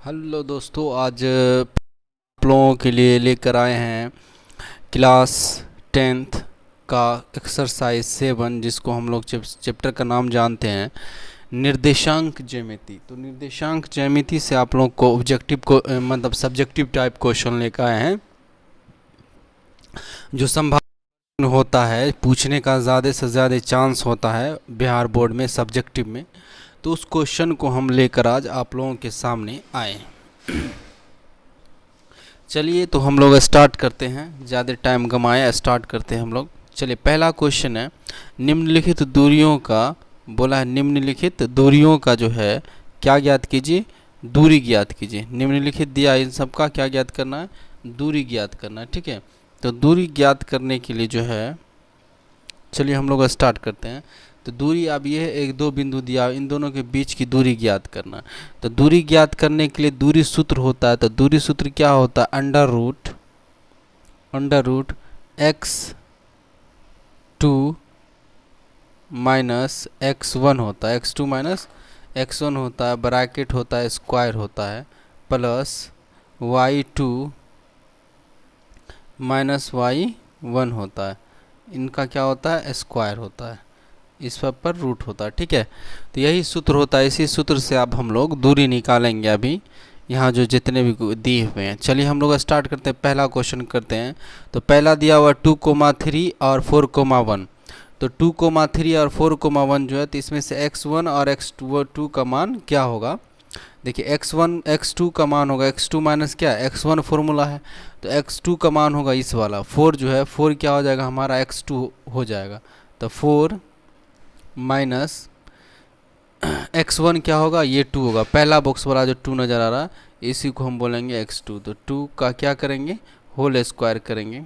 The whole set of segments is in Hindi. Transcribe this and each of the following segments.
हेलो दोस्तों, आज आप लोगों के लिए लेकर आए हैं क्लास 10th का एक्सरसाइज 7, जिसको हम लोग चैप्टर का नाम जानते हैं निर्देशांक ज्यामिति। तो निर्देशांक ज्यामिति से आप लोग को ऑब्जेक्टिव को मतलब सब्जेक्टिव टाइप क्वेश्चन लेकर आए हैं, जो संभावना होता है पूछने का ज़्यादा से ज़्यादा चांस होता है बिहार बोर्ड में सब्जेक्टिव में। तो उस क्वेश्चन को हम लेकर आज आप लोगों के सामने आए हैं। चलिए तो हम लोग स्टार्ट करते हैं, ज़्यादा टाइम गमाए स्टार्ट करते हैं हम लोग। चलिए, पहला क्वेश्चन है निम्नलिखित दूरियों का, बोला है निम्नलिखित दूरियों का जो है क्या ज्ञात कीजिए, दूरी ज्ञात कीजिए। निम्नलिखित दिया, इन सब का क्या ज्ञात करना है, दूरी ज्ञात करना है। ठीक है, तो दूरी ज्ञात करने के लिए जो है, चलिए हम लोग स्टार्ट करते हैं। तो दूरी अब ये है, एक दो बिंदु दिया, इन दोनों के बीच की दूरी ज्ञात करना। तो दूरी ज्ञात करने के लिए दूरी सूत्र होता है। तो दूरी सूत्र क्या होता है, under root x2 minus x1 होता है, x2 माइनस x1 होता है, ब्रैकेट होता है, स्क्वायर होता है, प्लस y2 माइनस y1 होता है। इनका क्या होता है, स्क्वायर होता है, इस पर रूट होता है। ठीक है, तो यही सूत्र होता है। इसी सूत्र से अब हम लोग दूरी निकालेंगे अभी यहाँ जो जितने भी दिए हुए हैं। चलिए हम लोग स्टार्ट करते हैं, पहला क्वेश्चन करते हैं। तो पहला दिया हुआ 2,3 और 4,1। तो 2,3 और 4,1 जो है, तो इसमें से x1 और x2 का मान क्या होगा। देखिए x1 x2 का मान होगा, x2 माइनस क्या है, x1 फॉर्मूला है, तो x2 का मान होगा इस वाला 4 जो है, 4 क्या हो जाएगा हमारा x2 हो जाएगा। तो 4 माइनस x1 क्या होगा, ये 2 होगा। पहला बॉक्स वाला जो 2 नज़र आ रहा है, इसी को हम बोलेंगे x2। तो 2 का क्या करेंगे, होल स्क्वायर करेंगे,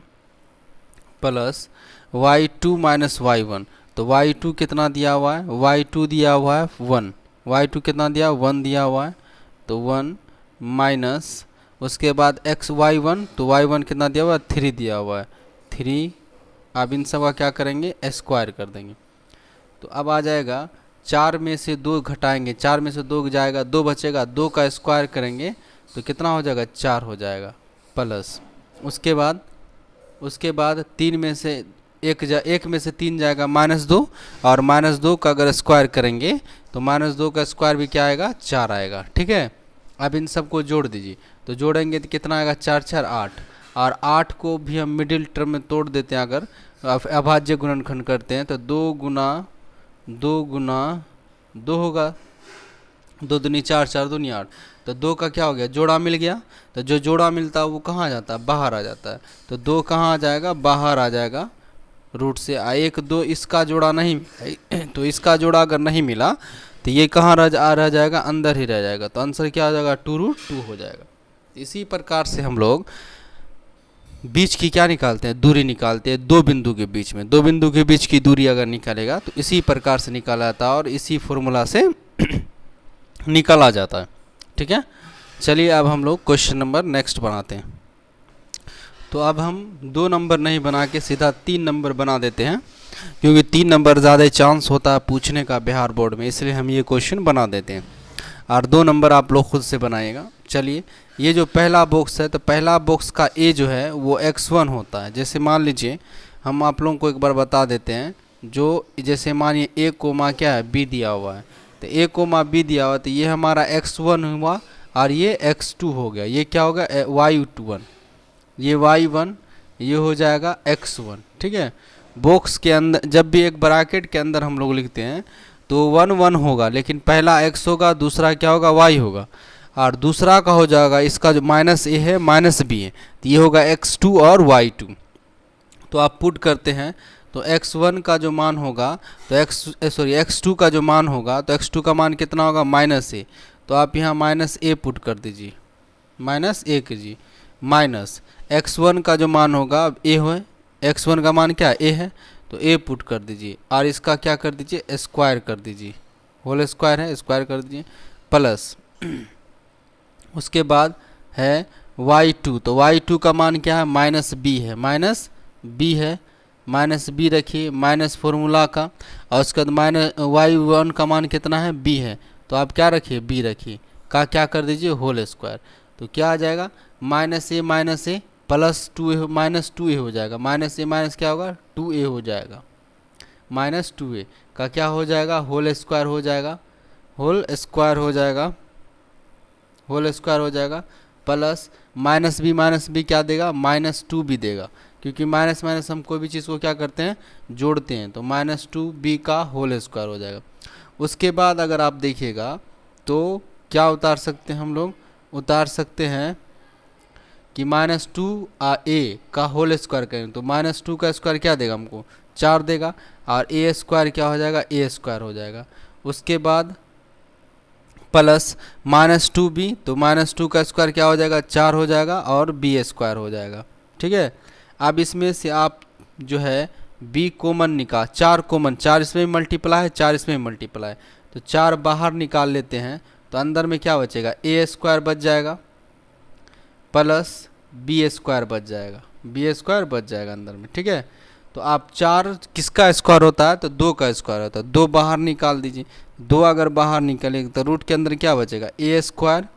प्लस y2 माइनस y1। तो y2 कितना दिया हुआ है, y2 दिया हुआ है 1, y2 कितना दिया, 1 दिया हुआ है, तो 1 माइनस उसके बाद y1, तो y1 कितना दिया हुआ है, 3 दिया हुआ है, 3। अब इन सब का क्या करेंगे, स्क्वायर कर देंगे। तो अब आ जाएगा 4 में से 2 घटाएंगे, 4 में से 2 जाएगा, 2 बचेगा, 2 का स्क्वायर करेंगे तो कितना हो जाएगा, 4 हो जाएगा, प्लस उसके बाद 3 में से 1 में से 3 जाएगा, -2, और -2 का अगर स्क्वायर करेंगे तो -2 का स्क्वायर भी क्या आएगा, 4 आएगा। ठीक है, अब इन सब को जोड़ दीजिए। तो जोड़ेंगे तो कितना आएगा, 4 4 8, और 8 को भी हम मिडिल टर्म में तोड़ देते हैं, अगर अभाज्य गुणनखंड करते हैं तो 2 गुना 2 होगा, 2 दूनी 4, 4 दूनी 8। तो 2 का क्या हो गया, जोड़ा मिल गया। तो जो जोड़ा मिलता है वो कहाँ आ जाता है, बाहर आ जाता है। तो 2 कहाँ आ जाएगा, बाहर आ जाएगा रूट से। 1 2 इसका जोड़ा नहीं मिला, तो इसका जोड़ा अगर नहीं मिला तो ये कहाँ रह जाएगा, अंदर ही रह जाएगा। तो आंसर क्या आ जाएगा, 2√2 हो जाएगा। इसी प्रकार से हम लोग बीच की क्या निकालते हैं, दूरी निकालते हैं दो बिंदु के बीच में। दो बिंदु के बीच की दूरी अगर निकालेगा तो इसी प्रकार से निकाला जाता है और इसी फॉर्मूला से निकाला जाता है। ठीक है, चलिए अब हम लोग क्वेश्चन नंबर नेक्स्ट बनाते हैं। तो अब हम 2 नंबर नहीं बना के सीधा 3 नंबर बना देते हैं, क्योंकि 3 नंबर ज़्यादा चांस होता है पूछने का बिहार बोर्ड में, इसलिए हम ये क्वेश्चन बना देते हैं और 2 नंबर आप लोग खुद से बनाइएगा। चलिए, ये जो पहला बॉक्स है, तो पहला बॉक्स का ए जो है वो x1 होता है। जैसे मान लीजिए, हम आप लोगों को एक बार बता देते हैं, जो जैसे मानिए ए कोमा क्या है, बी दिया हुआ है, तो ए कोमा बी दिया हुआ है, तो ये हमारा x1 हुआ और ये x2 हो गया। ये क्या होगा, y1, ये y1, ये हो जाएगा x1। ठीक है, बॉक्स के अंदर जब भी एक ब्रैकेट के अंदर हम लोग लिखते हैं तो 1 1 होगा, लेकिन पहला x होगा, दूसरा क्या होगा, y होगा, और दूसरा का हो जाएगा, इसका जो माइनस ए है माइनस बी है, तो ये होगा x2 और y2। तो आप पुट करते हैं तो x1 का जो मान होगा, तो x2 का जो मान होगा, तो x2 का मान कितना होगा, -a। तो आप यहाँ -a पुट कर दीजिए, -a कीजिए, माइनस x1 का जो मान होगा, a है, x1 का मान क्या a है, तो a पुट कर दीजिए, और इसका क्या कर दीजिए, स्क्वायर कर दीजिए, होल स्क्वायर है, स्क्वायर कर दीजिए, प्लस उसके बाद है y2। तो y2 का मान क्या है, -b है, -b रखिए, माइनस फॉर्मूला का, और उसके बाद y1 का मान कितना है, b है, तो आप क्या रखिए, b रखिए, का क्या कर दीजिए होल स्क्वायर। तो क्या आ जाएगा माइनस ए प्लस 2a माइनस 2a हो जाएगा, माइनस ए माइनस क्या होगा 2a हो जाएगा, माइनस 2a का क्या हो जाएगा होल स्क्वायर हो जाएगा, होल स्क्वायर हो जाएगा, होल स्क्वायर हो जाएगा प्लस माइनस बी क्या देगा माइनस 2 भी देगा, क्योंकि माइनस माइनस हम कोई भी चीज़ को क्या करते हैं जोड़ते हैं, तो माइनस 2b का होल स्क्वायर हो जाएगा। उसके बाद अगर आप देखिएगा तो क्या उतार सकते हैं हम लोग, उतार सकते हैं कि माइनस 2a का होल स्क्वायर करें तो माइनस 2 का स्क्वायर क्या देगा हमको 4 देगा, और a स्क्वायर क्या हो जाएगा a स्क्वायर हो जाएगा। उसके बाद प्लस माइनस 2b, तो माइनस 2 का स्क्वायर क्या हो जाएगा 4 हो जाएगा और b स्क्वायर हो जाएगा। ठीक है, अब इसमें से आप जो है b कॉमन निकाल, 4 कॉमन, 4 इसमें मल्टीप्लाई है 4 इसमें मल्टीप्लाई, तो 4 बाहर निकाल लेते हैं तो अंदर में क्या बचेगा a स्क्वायर बच जाएगा प्लस b स्क्वायर बच जाएगा, b स्क्वायर बच जाएगा अंदर में। ठीक है, तो आप 4 किसका स्क्वायर होता है तो 2 का स्क्वायर होता है, 2 बाहर निकाल दीजिए, 2 अगर बाहर निकलेगा तो रूट के अंदर क्या बचेगा a square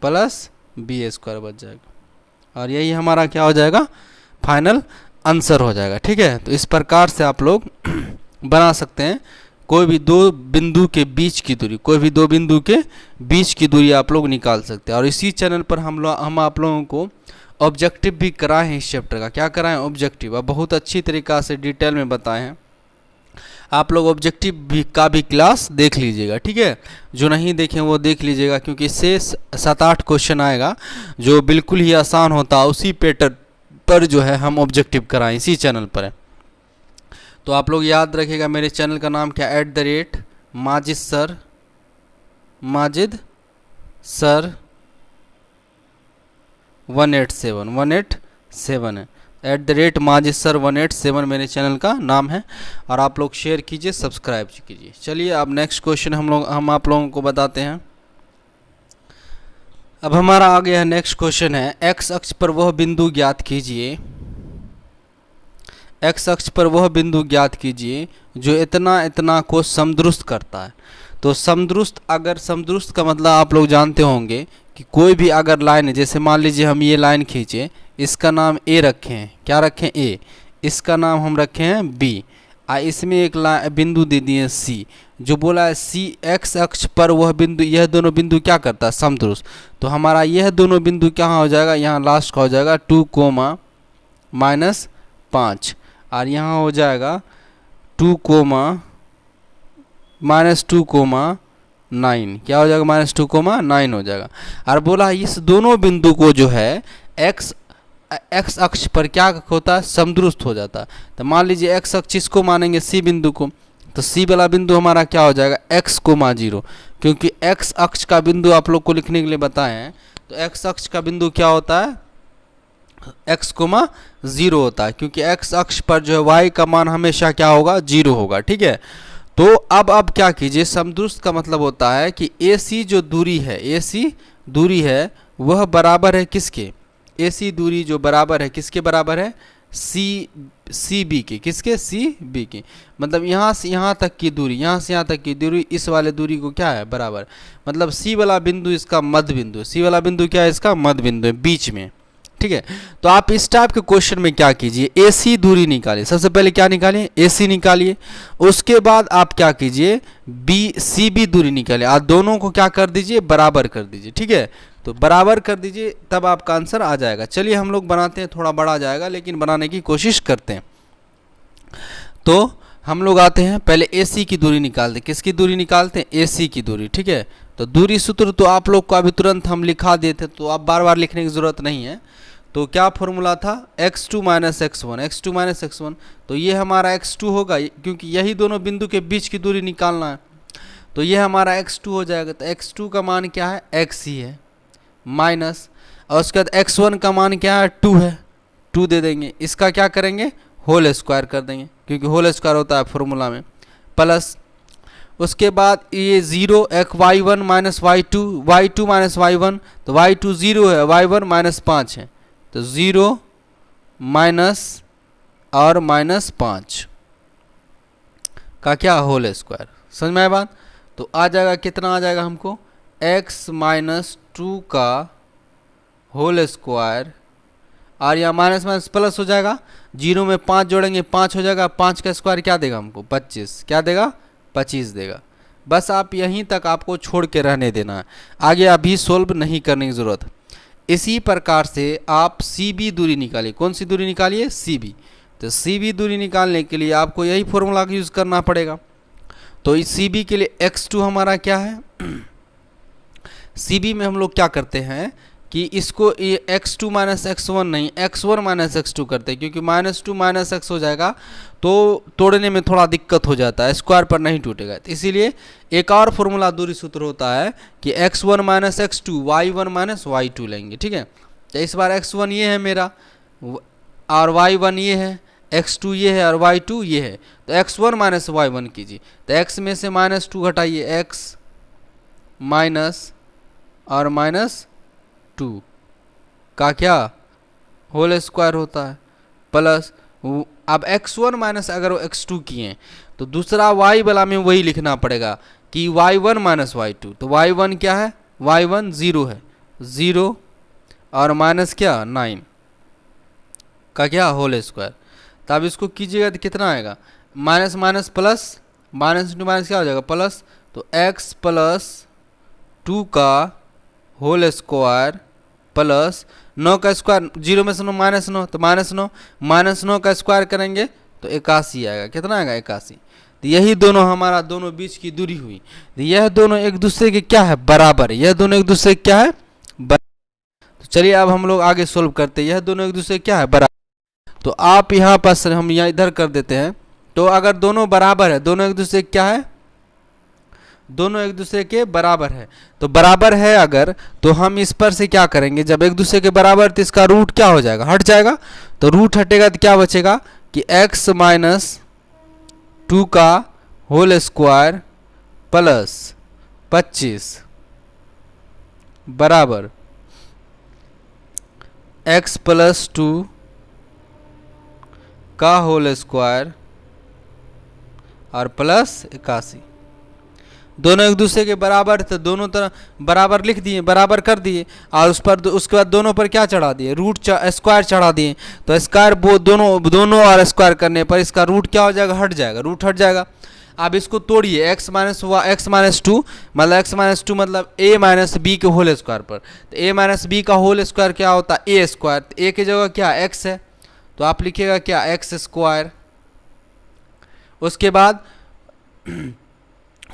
plus b square बच जाएगा, और यही हमारा क्या हो जाएगा फाइनल आंसर हो जाएगा। ठीक है, तो इस प्रकार से आप लोग बना सकते हैं कोई भी दो बिंदु के बीच की दूरी, कोई भी दो बिंदु के बीच की दूरी आप लोग निकाल सकते हैं। और इसी चैनल पर हम आप लोगों को ऑब्जेक्टिव भी कराए हैं, इस चैप्टर का क्या कराएं ऑब्जेक्टिव, अब बहुत अच्छी तरीक़ा से डिटेल में बताए हैं। आप लोग ऑब्जेक्टिव भी का भी क्लास देख लीजिएगा। ठीक है, जो नहीं देखें वो देख लीजिएगा, क्योंकि इससे 7-8 क्वेश्चन आएगा जो बिल्कुल ही आसान होता है, उसी पैटर्न पर जो है हम ऑब्जेक्टिव कराएं इसी चैनल पर है। तो आप लोग याद रखिएगा मेरे चैनल का नाम क्या @माजिद सर, माजिद सर 187 है, @माजिद सर 187 मेरे चैनल का नाम है, और आप लोग शेयर कीजिए सब्सक्राइब कीजिए। चलिए अब नेक्स्ट क्वेश्चन हम आप लोगों को बताते हैं। अब हमारा आ गया नेक्स्ट क्वेश्चन है, एक्स अक्ष पर वह बिंदु ज्ञात कीजिए, एक्स अक्ष पर वह बिंदु ज्ञात कीजिए जो इतना इतना को समदुरुस्त करता है। तो समदुरुस्त, अगर समदुरुस्त का मतलब आप लोग जानते होंगे कि कोई भी अगर लाइन है, जैसे मान लीजिए हम ये लाइन खींचे, इसका नाम ए रखे हैं, क्या रखें ए, इसका नाम हम रखे हैं बी, इसमें एक बिंदु दे दिए सी, जो बोला है सी एक्स अक्ष पर वह बिंदु, यह दोनों बिंदु क्या करता है समदुरुस्त। तो हमारा यह दोनों बिंदु क्या हो जाएगा, यहाँ लास्ट का हो जाएगा 2, -5, और यहाँ हो जाएगा 2, -2, 9, क्या हो जाएगा -2, 9 हो जाएगा। और बोला इस दोनों बिंदु को जो है एक्स अक्ष पर क्या होता है समदुरुस्त हो जाता है। तो मान लीजिए एक्स अक्ष इसको मानेंगे सी बिंदु को, तो सी वाला बिंदु हमारा क्या हो जाएगा x, 0, क्योंकि x अक्ष का बिंदु आप लोग को लिखने के लिए बताए हैं। तो x अक्ष का बिंदु क्या होता है x, 0 होता है, क्योंकि x अक्ष पर जो है y का मान हमेशा क्या होगा 0 होगा। ठीक है, तो अब क्या कीजिए, समदुरुस्त का मतलब होता है कि AC जो दूरी है, AC दूरी है वह बराबर है किसके, AC दूरी जो बराबर है किसके बराबर है सी बी के, किसके सी बी के, मतलब यहाँ से यहाँ तक की दूरी, यहाँ से यहाँ तक की दूरी इस वाले दूरी को क्या है बराबर, मतलब सी वाला बिंदु इसका मध्य बिंदु, सी वाला बिंदु क्या है इसका मध्य बिंदु है बीच में। ठीक है, तो आप इस टाइप के क्वेश्चन में क्या कीजिए, AC दूरी निकालिए, सबसे पहले क्या निकालिए AC निकालिए, उसके बाद आप क्या कीजिए CB दूरी निकालिए, आप दोनों को क्या कर दीजिए बराबर कर दीजिए। ठीक है, तो बराबर कर दीजिए तब आपका आंसर आ जाएगा। चलिए हम लोग बनाते हैं, थोड़ा बड़ा आ जाएगा लेकिन बनाने की कोशिश करते हैं। तो हम लोग आते हैं पहले AC की दूरी निकालते हैं, किसकी दूरी निकालते हैं AC की दूरी। ठीक है, तो दूरी सूत्र तो आप लोग को अभी तुरंत हम लिखा देते, तो आप बार बार लिखने की ज़रूरत नहीं है। तो क्या फॉर्मूला था x2 - x1, तो ये हमारा x2 होगा, क्योंकि यही दोनों बिंदु के बीच की दूरी निकालना है, तो ये हमारा x2 हो जाएगा। तो x2 का मान क्या है x ही है, माइनस, और उसके बाद x1 का मान क्या है 2 है, 2 दे देंगे, इसका क्या करेंगे होल स्क्वायर कर देंगे, क्योंकि होल स्क्वायर होता है फॉर्मूला में, प्लस उसके बाद ये 0 y1 - y2, y2 - y1, तो y2 0 है, y1 -5 है, तो 0 माइनस और -5 का क्या होल स्क्वायर, समझ में आया बात। तो आ जाएगा कितना आ जाएगा हमको एक्स माइनस 2 का होल स्क्वायर, और यहाँ माइनस माइनस प्लस हो जाएगा, जीरो में 5 जोड़ेंगे 5 हो जाएगा, 5 का स्क्वायर क्या देगा हमको 25, क्या देगा 25 देगा। बस आप यहीं तक आपको छोड़ के रहने देना है, आगे अभी सोल्व नहीं करने की ज़रूरत। इसी प्रकार से आप सी बी दूरी निकालिए। कौन सी दूरी निकालिए? C B. तो सी बी दूरी निकालने के लिए आपको यही फॉर्मूला का यूज़ करना पड़ेगा। तो इस सी बी के लिए x2 हमारा क्या है? सी बी में हम लोग क्या करते हैं कि इसको ये x2 माइनस x1 नहीं, x1 माइनस x2 करते हैं, क्योंकि माइनस 2 माइनस x हो जाएगा तो तोड़ने में थोड़ा दिक्कत हो जाता है, स्क्वायर पर नहीं टूटेगा। तो इसीलिए एक और फॉर्मूला दूरी सूत्र होता है कि x1 minus x2 y1 minus y2 लेंगे। ठीक है, तो इस बार x1 ये है मेरा और y1 ये है, x2 ये है और y2 ये है, तो x1 माइनस y1 कीजिए। तो x में से माइनस 2 घटाइए, x माइनस और माइनस 2 का क्या होल स्क्वायर होता है, प्लस अब x1 माइनस अगर x2 किए तो दूसरा y वाला में वही लिखना पड़ेगा कि y1 माइनस y2। तो y1 क्या है? y1 0 है, 0 और माइनस क्या 9 का क्या होल स्क्वायर। तो अब इसको कीजिएगा तो कितना आएगा? Minus minus plus, minus into minus क्या हो जाएगा प्लस, तो x प्लस 2 का होल स्क्वायर प्लस 9 का स्क्वायर, 0 में से 9 माइनस 9, तो माइनस 9 का स्क्वायर करेंगे तो 81 आएगा। कितना आएगा? 81। तो यही दोनों हमारा दोनों बीच की दूरी हुई। तो यह दोनों एक दूसरे के क्या है? बराबर। यह दोनों एक दूसरे के क्या है? बराबर। तो चलिए अब हम लोग आगे सोल्व करते हैं। यह दोनों एक दूसरे के क्या है? बराबर। तो आप यहाँ पर हम यहाँ इधर कर देते हैं। तो अगर दोनों बराबर है, दोनों एक दूसरे के क्या है? दोनों एक दूसरे के बराबर है। तो बराबर है अगर, तो हम इस पर से क्या करेंगे? जब एक दूसरे के बराबर तो इसका रूट क्या हो जाएगा? हट जाएगा। तो रूट हटेगा तो क्या बचेगा कि x माइनस 2 का होल स्क्वायर प्लस 25 बराबर x प्लस 2 का होल स्क्वायर और प्लस 81। दोनों एक दूसरे के बराबर थे, दोनों तरफ बराबर लिख दिए, बराबर कर दिए, और उस पर उसके बाद दोनों पर क्या चढ़ा दिए? रूट स्क्वायर चढ़ा दिए। तो स्क्वायर दोनों और स्क्वायर करने पर इसका रूट क्या हो जाएगा? हट जाएगा, रूट हट जाएगा। अब इसको तोड़िए, x माइनस 2 मतलब a माइनस बी के होल स्क्वायर पर। तो a माइनस बी का होल स्क्वायर क्या होता है? a square. तो a की जगह क्या x है, तो आप लिखिएगा क्या? x square. उसके बाद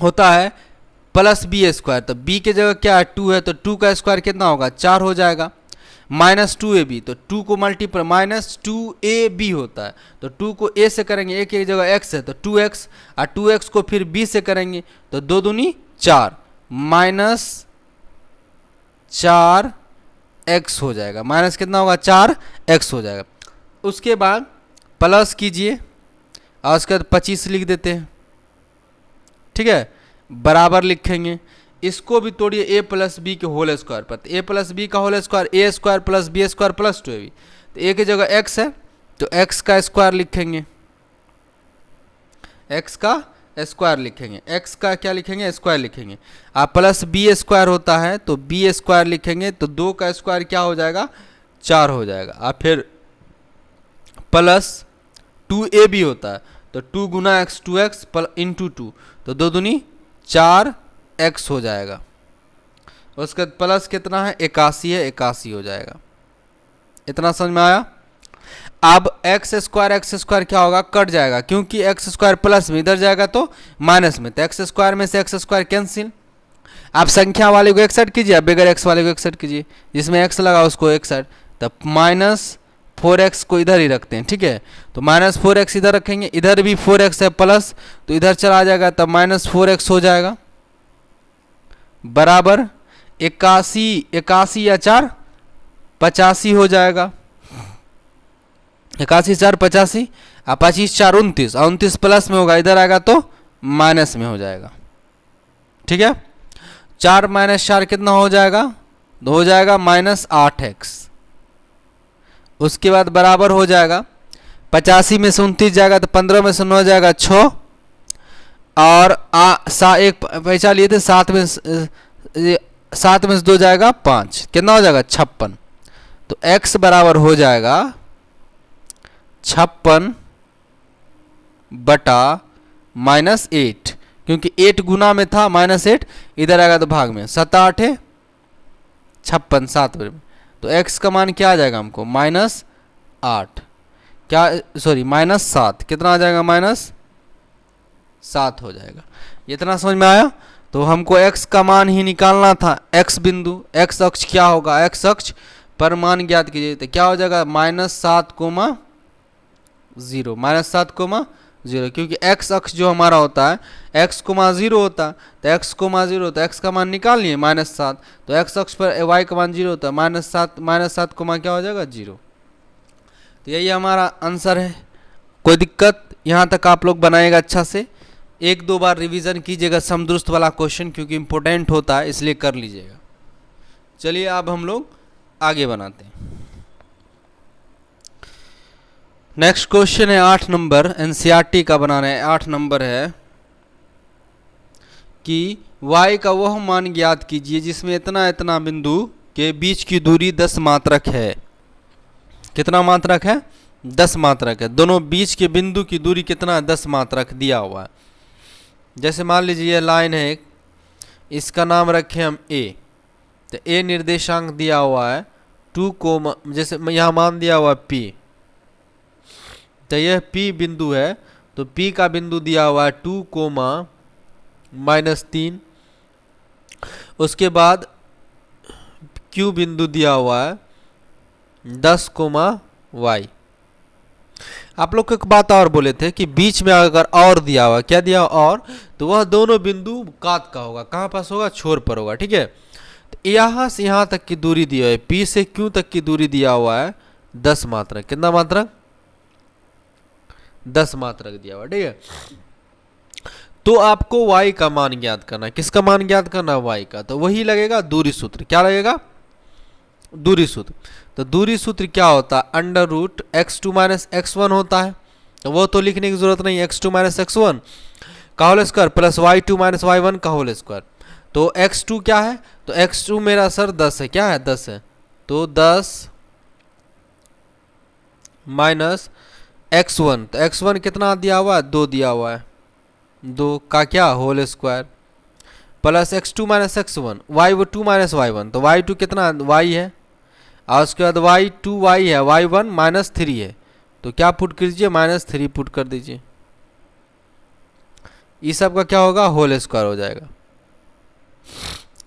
होता है प्लस बी स्क्वायर। तो b की जगह क्या है? 2 है, तो 2 का स्क्वायर कितना होगा? 4 हो जाएगा। माइनस 2ab, तो 2 को मल्टीप्लाई माइनस 2ab होता है, तो 2 को a से करेंगे, a की जगह x है तो 2x, और 2x को फिर b से करेंगे तो 2 दूनी 4 माइनस 4x हो जाएगा। माइनस कितना होगा? 4x हो जाएगा। उसके बाद प्लस कीजिए और उसके बाद 25 लिख देते हैं। ठीक है, बराबर लिखेंगे। इसको भी तोड़िए a प्लस बी के होल स्क्वायर पर। तो a प्लस बी का whole square a square plus B square plus 2ab। तो a की जगह x है तो x का स्क्वायर लिखेंगे, x का स्क्वायर लिखेंगे, x का क्या लिखेंगे? स्क्वायर लिखेंगे। आप प्लस बी स्क्वायर होता है तो b स्क्वायर लिखेंगे, तो 2 का स्क्वायर क्या हो जाएगा? 4 हो जाएगा। आप फिर प्लस 2ab होता है तो 2 गुना x 2x इंटू 2, तो 2 दूनी 4x हो जाएगा। उसके बाद प्लस कितना है? 81 है, 81 हो जाएगा। इतना समझ में आया? अब एक्स स्क्वायर क्या होगा? कट जाएगा, क्योंकि एक्स स्क्वायर प्लस में इधर जाएगा तो माइनस में, तो एक्स स्क्वायर में से एक्स स्क्वायर कैंसिल। आप संख्या वाले को 61 कीजिए, अब बगैर एक्स वाले को 61 कीजिए, जिसमें एक्स लगा उसको 61, तब माइनस 4x को इधर ही रखते हैं। ठीक है, तो माइनस 4x इधर रखेंगे, इधर भी 4x है प्लस, तो इधर चला जाएगा तब माइनस 4x हो जाएगा बराबर 81 या 4 85 हो जाएगा। 81 4 85, 25 4 29, 29 प्लस में होगा, इधर आएगा तो माइनस में हो जाएगा। ठीक है, 4 माइनस 4 कितना हो जाएगा? तो हो जाएगा माइनस 8x। उसके बाद बराबर हो जाएगा 85 में से 29 जाएगा तो 15 में से 9 जाएगा 6, और एक पैसा लिए थे 7 में 7 में से 2 जाएगा 5, कितना हो जाएगा 56। तो x बराबर हो जाएगा 56 बटा -8, क्योंकि 8 गुना में था -8, इधर आएगा तो भाग में, 7 8 56, 7 में, तो x का मान क्या आ जाएगा हमको -8, क्या सॉरी -7, कितना आ जाएगा -7 हो जाएगा। इतना समझ में आया। तो हमको x का मान ही निकालना था, x बिंदु, x अक्ष क्या होगा, x अक्ष पर मान ज्ञात कीजिए, तो क्या हो जाएगा -7, -7, क्योंकि x अक्ष जो हमारा होता है x, 0 होता है, तो x, 0, तो x का मान निकाल लिए -7, तो x अक्ष पर y का मान 0 होता है, -7 क्या हो जाएगा 0। तो यही हमारा आंसर है। कोई दिक्कत, यहाँ तक आप लोग बनाएगा अच्छा से, 1-2 बार रिवीजन कीजिएगा समदुरुस्त वाला क्वेश्चन, क्योंकि इंपॉर्टेंट होता है, इसलिए कर लीजिएगा। चलिए अब हम लोग आगे बनाते हैं। नेक्स्ट क्वेश्चन है 8 नंबर, एनसीईआरटी का बनाना है। 8 नंबर है कि y का वह मान ज्ञात कीजिए जिसमें इतना बिंदु के बीच की दूरी 10 मात्रक है। कितना मात्रक है, 10 मात्रक है। दोनों बीच के बिंदु की दूरी कितना है, 10 मात्रक दिया हुआ है। जैसे मान लीजिए ये लाइन है एक, इसका नाम रखें हम a, तो a निर्देशांक दिया हुआ है 2, जैसे यहाँ मान दिया हुआ है p, तो यह p बिंदु है, तो p का बिंदु दिया हुआ है 2, -3, उसके बाद q बिंदु दिया हुआ है 10, y। आप लोग को एक बात और बोले थे कि बीच में अगर और दिया हुआ, क्या दिया और, तो वह दोनों बिंदु कात का होगा, कहाँ पास होगा, छोर पर होगा, ठीक है। तो यहाँ से यहाँ तक की दूरी दी हुई है, P से Q तक की दूरी दिया हुआ है 10 मात्रक, कितना मात्रक, 10 मात्रक दिया हुआ, ठीक है। तो आपको y का मान ज्ञात करना है, किसका मान ज्ञात करना है, y का, तो वही लगेगा दूरी सूत्र, क्या लगेगा, दूरी सूत्र। तो दूरी सूत्र क्या होता है, √x2 - x1 होता है, तो वो तो लिखने की जरूरत नहीं, x2 - x1 का whole square plus y2 - y1 का होल स्क्वायर। तो x2 क्या है, तो x2 मेरा सर 10 है, क्या है 10 है, तो 10 माइनस x1, तो x1 कितना दिया हुआ है, 2 दिया हुआ है, 2 का क्या whole square plus x2 - x1, y2 - y1, तो y2 कितना y है, और उसके बाद y2 y है, y1 -3 है, तो क्या पुट कीजिए, -3 पुट कर दीजिए, इस सब का क्या होगा, होल स्क्वायर हो जाएगा,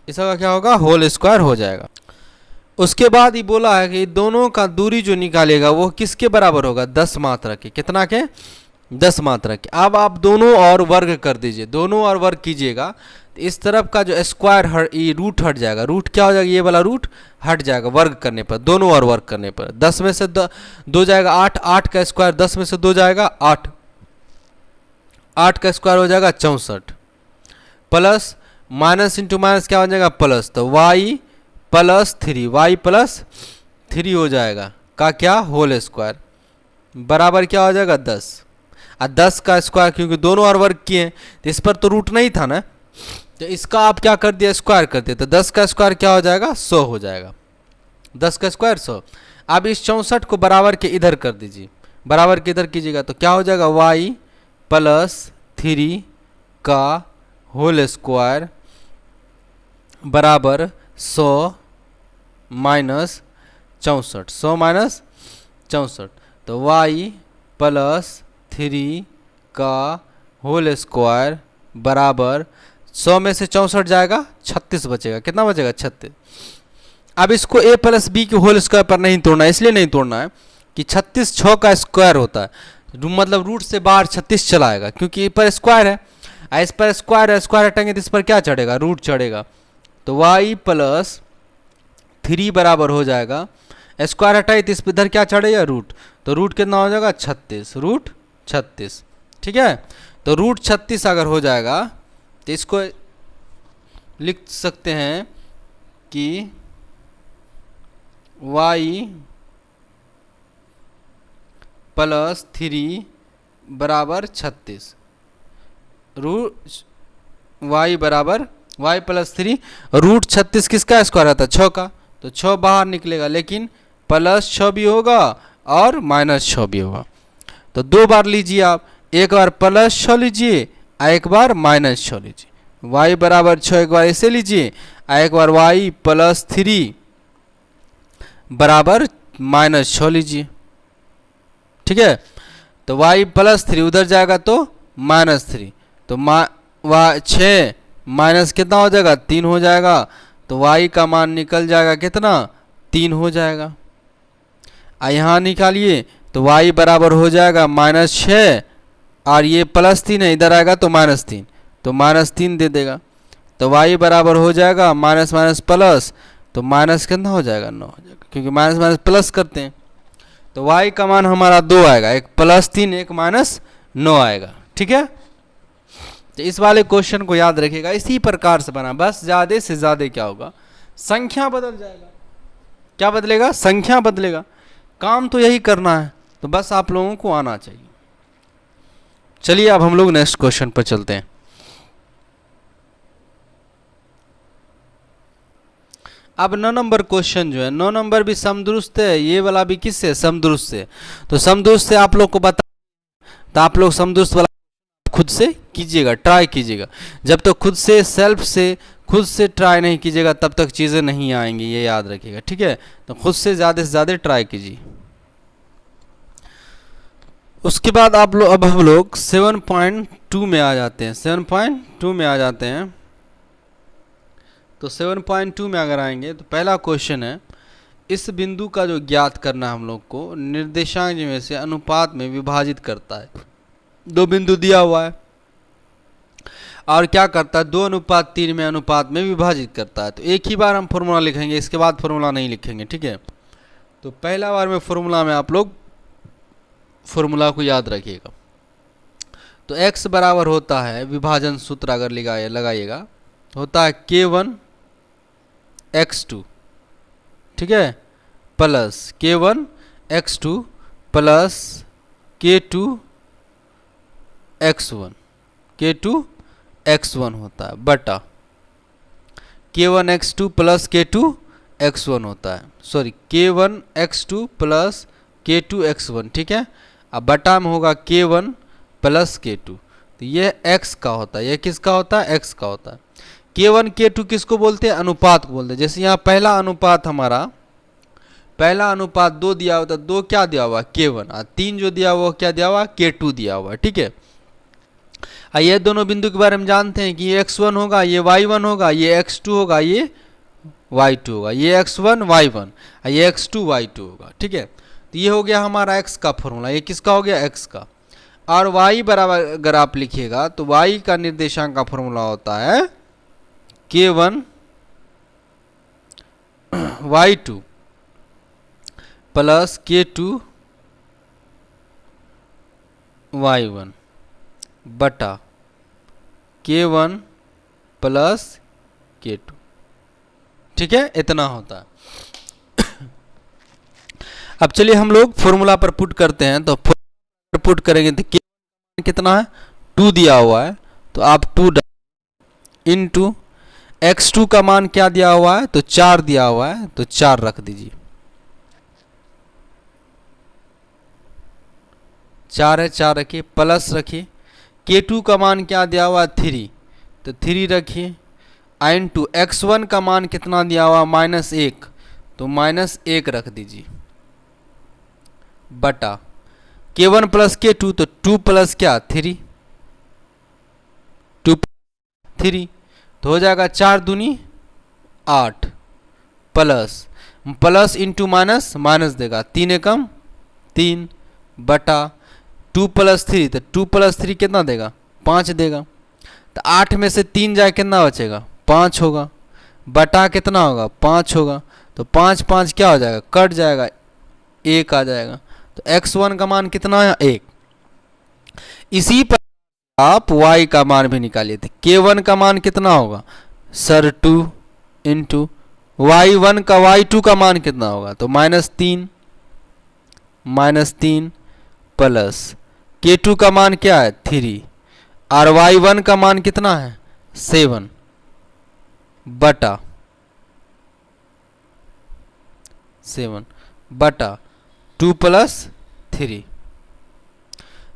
इस सब का क्या होगा, होल स्क्वायर हो जाएगा। उसके बाद ही बोला है कि दोनों का दूरी जो निकालेगा वो किसके बराबर होगा, 10 मात्रक के, कितना के, 10 मात्रक के। अब आप दोनों और वर्ग कर दीजिए, दोनों और वर्ग कीजिएगा, तो इस तरफ का जो स्क्वायर रूट हट जाएगा, रूट क्या हो जाएगा, ये वाला रूट हट जाएगा वर्ग करने पर, दोनों और वर्ग करने पर। 10 में से 2 जाएगा 8, 8 का स्क्वायर 10 में से 2 जाएगा 8, 8 का स्क्वायर हो जाएगा 64, प्लस माइनस इंटू माइनस क्या हो जाएगा, प्लस, तो y प्लस 3 हो जाएगा का क्या, होल स्क्वायर बराबर क्या हो जाएगा 10। और 10 का स्क्वायर क्योंकि दोनों और वर्ग किए हैं, तो इस पर तो रूट नहीं था ना, तो इसका आप क्या कर दिया, स्क्वायर कर दिया, तो 10 का स्क्वायर क्या हो जाएगा, 100 हो जाएगा, 10 का स्क्वायर 100। अब इस 64 को बराबर के इधर कर दीजिए, बराबर के इधर कीजिएगा, तो क्या हो जाएगा, y प्लस 3 का होल स्क्वायर बराबर 100 माइनस 64, 100 माइनस 64, तो y प्लस 3 का होल स्क्वायर बराबर 100 में से 64 जाएगा 36 बचेगा, कितना बचेगा, 36। अब इसको a प्लस बी के होल स्क्वायर पर नहीं तोड़ना है, इसलिए नहीं तोड़ना है कि 36 6 का स्क्वायर होता है, मतलब रूट से बाहर 36 चला आएगा, क्योंकि पर स्क्वायर है, इस पर स्क्वायर है, स्क्वायर हटाएंगे तो इस पर क्या चढ़ेगा, रूट चढ़ेगा, तो y प्लस 3 बराबर हो जाएगा, स्क्वायर हटाए तो इस पर इधर क्या चढ़ेगा, रूट, तो रूट कितना हो जाएगा 36, रूट 36, ठीक है। तो रूट 36 अगर हो जाएगा तो इसको लिख सकते हैं कि y प्लस 3 बराबर 36, रूट y बराबर वाई प्लस 3 रूट 36 किसका स्क्वायर आता है? 6 का। तो 6 बाहर निकलेगा, लेकिन प्लस 6 भी होगा और माइनस 6 भी होगा। तो 2 बार लीजिए आप, एक बार प्लस 6 लीजिए और एक बार माइनस 6 लीजिए। वाई बराबर 6 एक बार ऐसे लीजिए और एक बार वाई प्लस 3 बराबर माइनस 6 लीजिए। ठीक है, तो वाई प्लस 3 उधर जाएगा तो माइनस 3, तो 6 माइनस कितना हो जाएगा? 3 हो जाएगा। तो वाई का मान निकल जाएगा कितना? 3 हो जाएगा। यहाँ निकालिए तो वाई बराबर हो जाएगा -6 और ये +3 है, इधर आएगा तो -3, तो -3 दे देगा। तो वाई बराबर हो जाएगा माइनस माइनस प्लस, तो माइनस कितना हो जाएगा? 9 हो जाएगा, क्योंकि माइनस माइनस प्लस करते हैं। तो वाई का मान हमारा 2 आएगा, एक +3 एक -9 आएगा। ठीक है, तो इस वाले क्वेश्चन को याद रखिएगा, इसी प्रकार से बना, बस ज़्यादा से ज़्यादा क्या होगा? संख्या बदल जाएगा। क्या बदलेगा? संख्या बदलेगा। काम तो यही करना है, तो बस आप लोगों को आना चाहिए। चलिए अब हम लोग नेक्स्ट क्वेश्चन पर चलते हैं। अब 9 नंबर क्वेश्चन जो है, 9 नंबर भी समदुरुस्त है, ये वाला भी किससे? समदुरुस्त से। तो समदुरुस्त से आप लोग को बता, तो आप लोग समदुरुस्त वाला खुद से कीजिएगा, ट्राई कीजिएगा। जब तक तो खुद से सेल्फ से खुद से ट्राई नहीं कीजिएगा तब तक चीज़ें नहीं आएंगी, ये याद रखिएगा। ठीक है, तो खुद से ज़्यादा ट्राई कीजिए। उसके बाद आप लोग, अब हम लोग 7.2 में आ जाते हैं। 7.2 में आ जाते हैं। तो 7.2 में अगर आएंगे तो पहला क्वेश्चन है, इस बिंदु का जो ज्ञात करना है हम लोग को, निर्देशांक में से अनुपात में विभाजित करता है। 2 बिंदु दिया हुआ है और क्या करता है? 2:3 में अनुपात में विभाजित करता है। तो एक ही बार हम फॉर्मूला लिखेंगे, इसके बाद फॉर्मूला नहीं लिखेंगे। ठीक है, तो पहला बार में फॉर्मूला में आप लोग फॉर्मूला को याद रखिएगा। तो x बराबर होता है, विभाजन सूत्र अगर लगाइएगा, होता है K1 x2, ठीक है, plus K1 x2 plus K2 x1, K2 x1 होता है, बटा K1 x2 plus K2 x1 होता है, sorry K1 x2 plus K2 x1। ठीक है, अब बटा में होगा K1 प्लस K2, तो ये x का होता है, ये किसका होता है? x का होता है। K1 K2 किसको बोलते हैं? अनुपात को बोलते हैं। जैसे यहाँ पहला अनुपात हमारा, पहला अनुपात 2 दिया हुआ था, 2 क्या दिया हुआ? K1, और 3 जो दिया हुआ क्या दिया हुआ? K2 दिया हुआ। ठीक है, ये दोनों बिंदु के बारे में जानते हैं कि ये x1 होगा, ये y1 होगा, ये x2 होगा, ये y2 होगा, ये x1 y1, ये x2 y2 होगा। ठीक है, तो ये हो गया हमारा x का फॉर्मूला, ये किसका हो गया? x का। और y बराबर अगर आप लिखिएगा तो y का निर्देशांक का फॉर्मूला होता है K1 y2 plus K2 y1 बटा K1 प्लस K2। ठीक है, इतना होता है। अब चलिए हम लोग फॉर्मूला पर पुट करते हैं। तो फॉर्मूला पर पुट करेंगे तो K कितना है? 2 दिया हुआ है, तो आप 2 इंटू x2 का मान क्या दिया हुआ है? तो 4 दिया हुआ है, तो 4 रख दीजिए। 4 है, 4 रखिए, प्लस रखिए। K2 का मान क्या दिया हुआ है? 3, तो 3 रखिए। इंटू x1 का मान कितना दिया हुआ? -1, तो -1 रख दीजिए, बटा K1 प्लस K2, तो 2 प्लस क्या? 3, 2 3, तो हो जाएगा 4 दूनी 8, प्लस इंटू माइनस, माइनस देगा, 3 एकम 3, बटा 2 प्लस 3, तो 2 प्लस 3 कितना देगा? 5 देगा। तो 8 में से 3 जाए कितना बचेगा? 5 होगा, बटा कितना होगा? 5 होगा। तो 5 5 क्या हो जाएगा? कट जाएगा, 1 आ जाएगा। तो x1 का मान कितना है? 1। इसी पर आप y का मान भी निकालिए थे। K1 का मान कितना होगा? सर 2 इंटू y1 का y2 का मान कितना होगा? तो -3 प्लस K2 का मान क्या है? 3, और y1 का मान कितना है? 7। बटा 7 बटा 2 प्लस 3,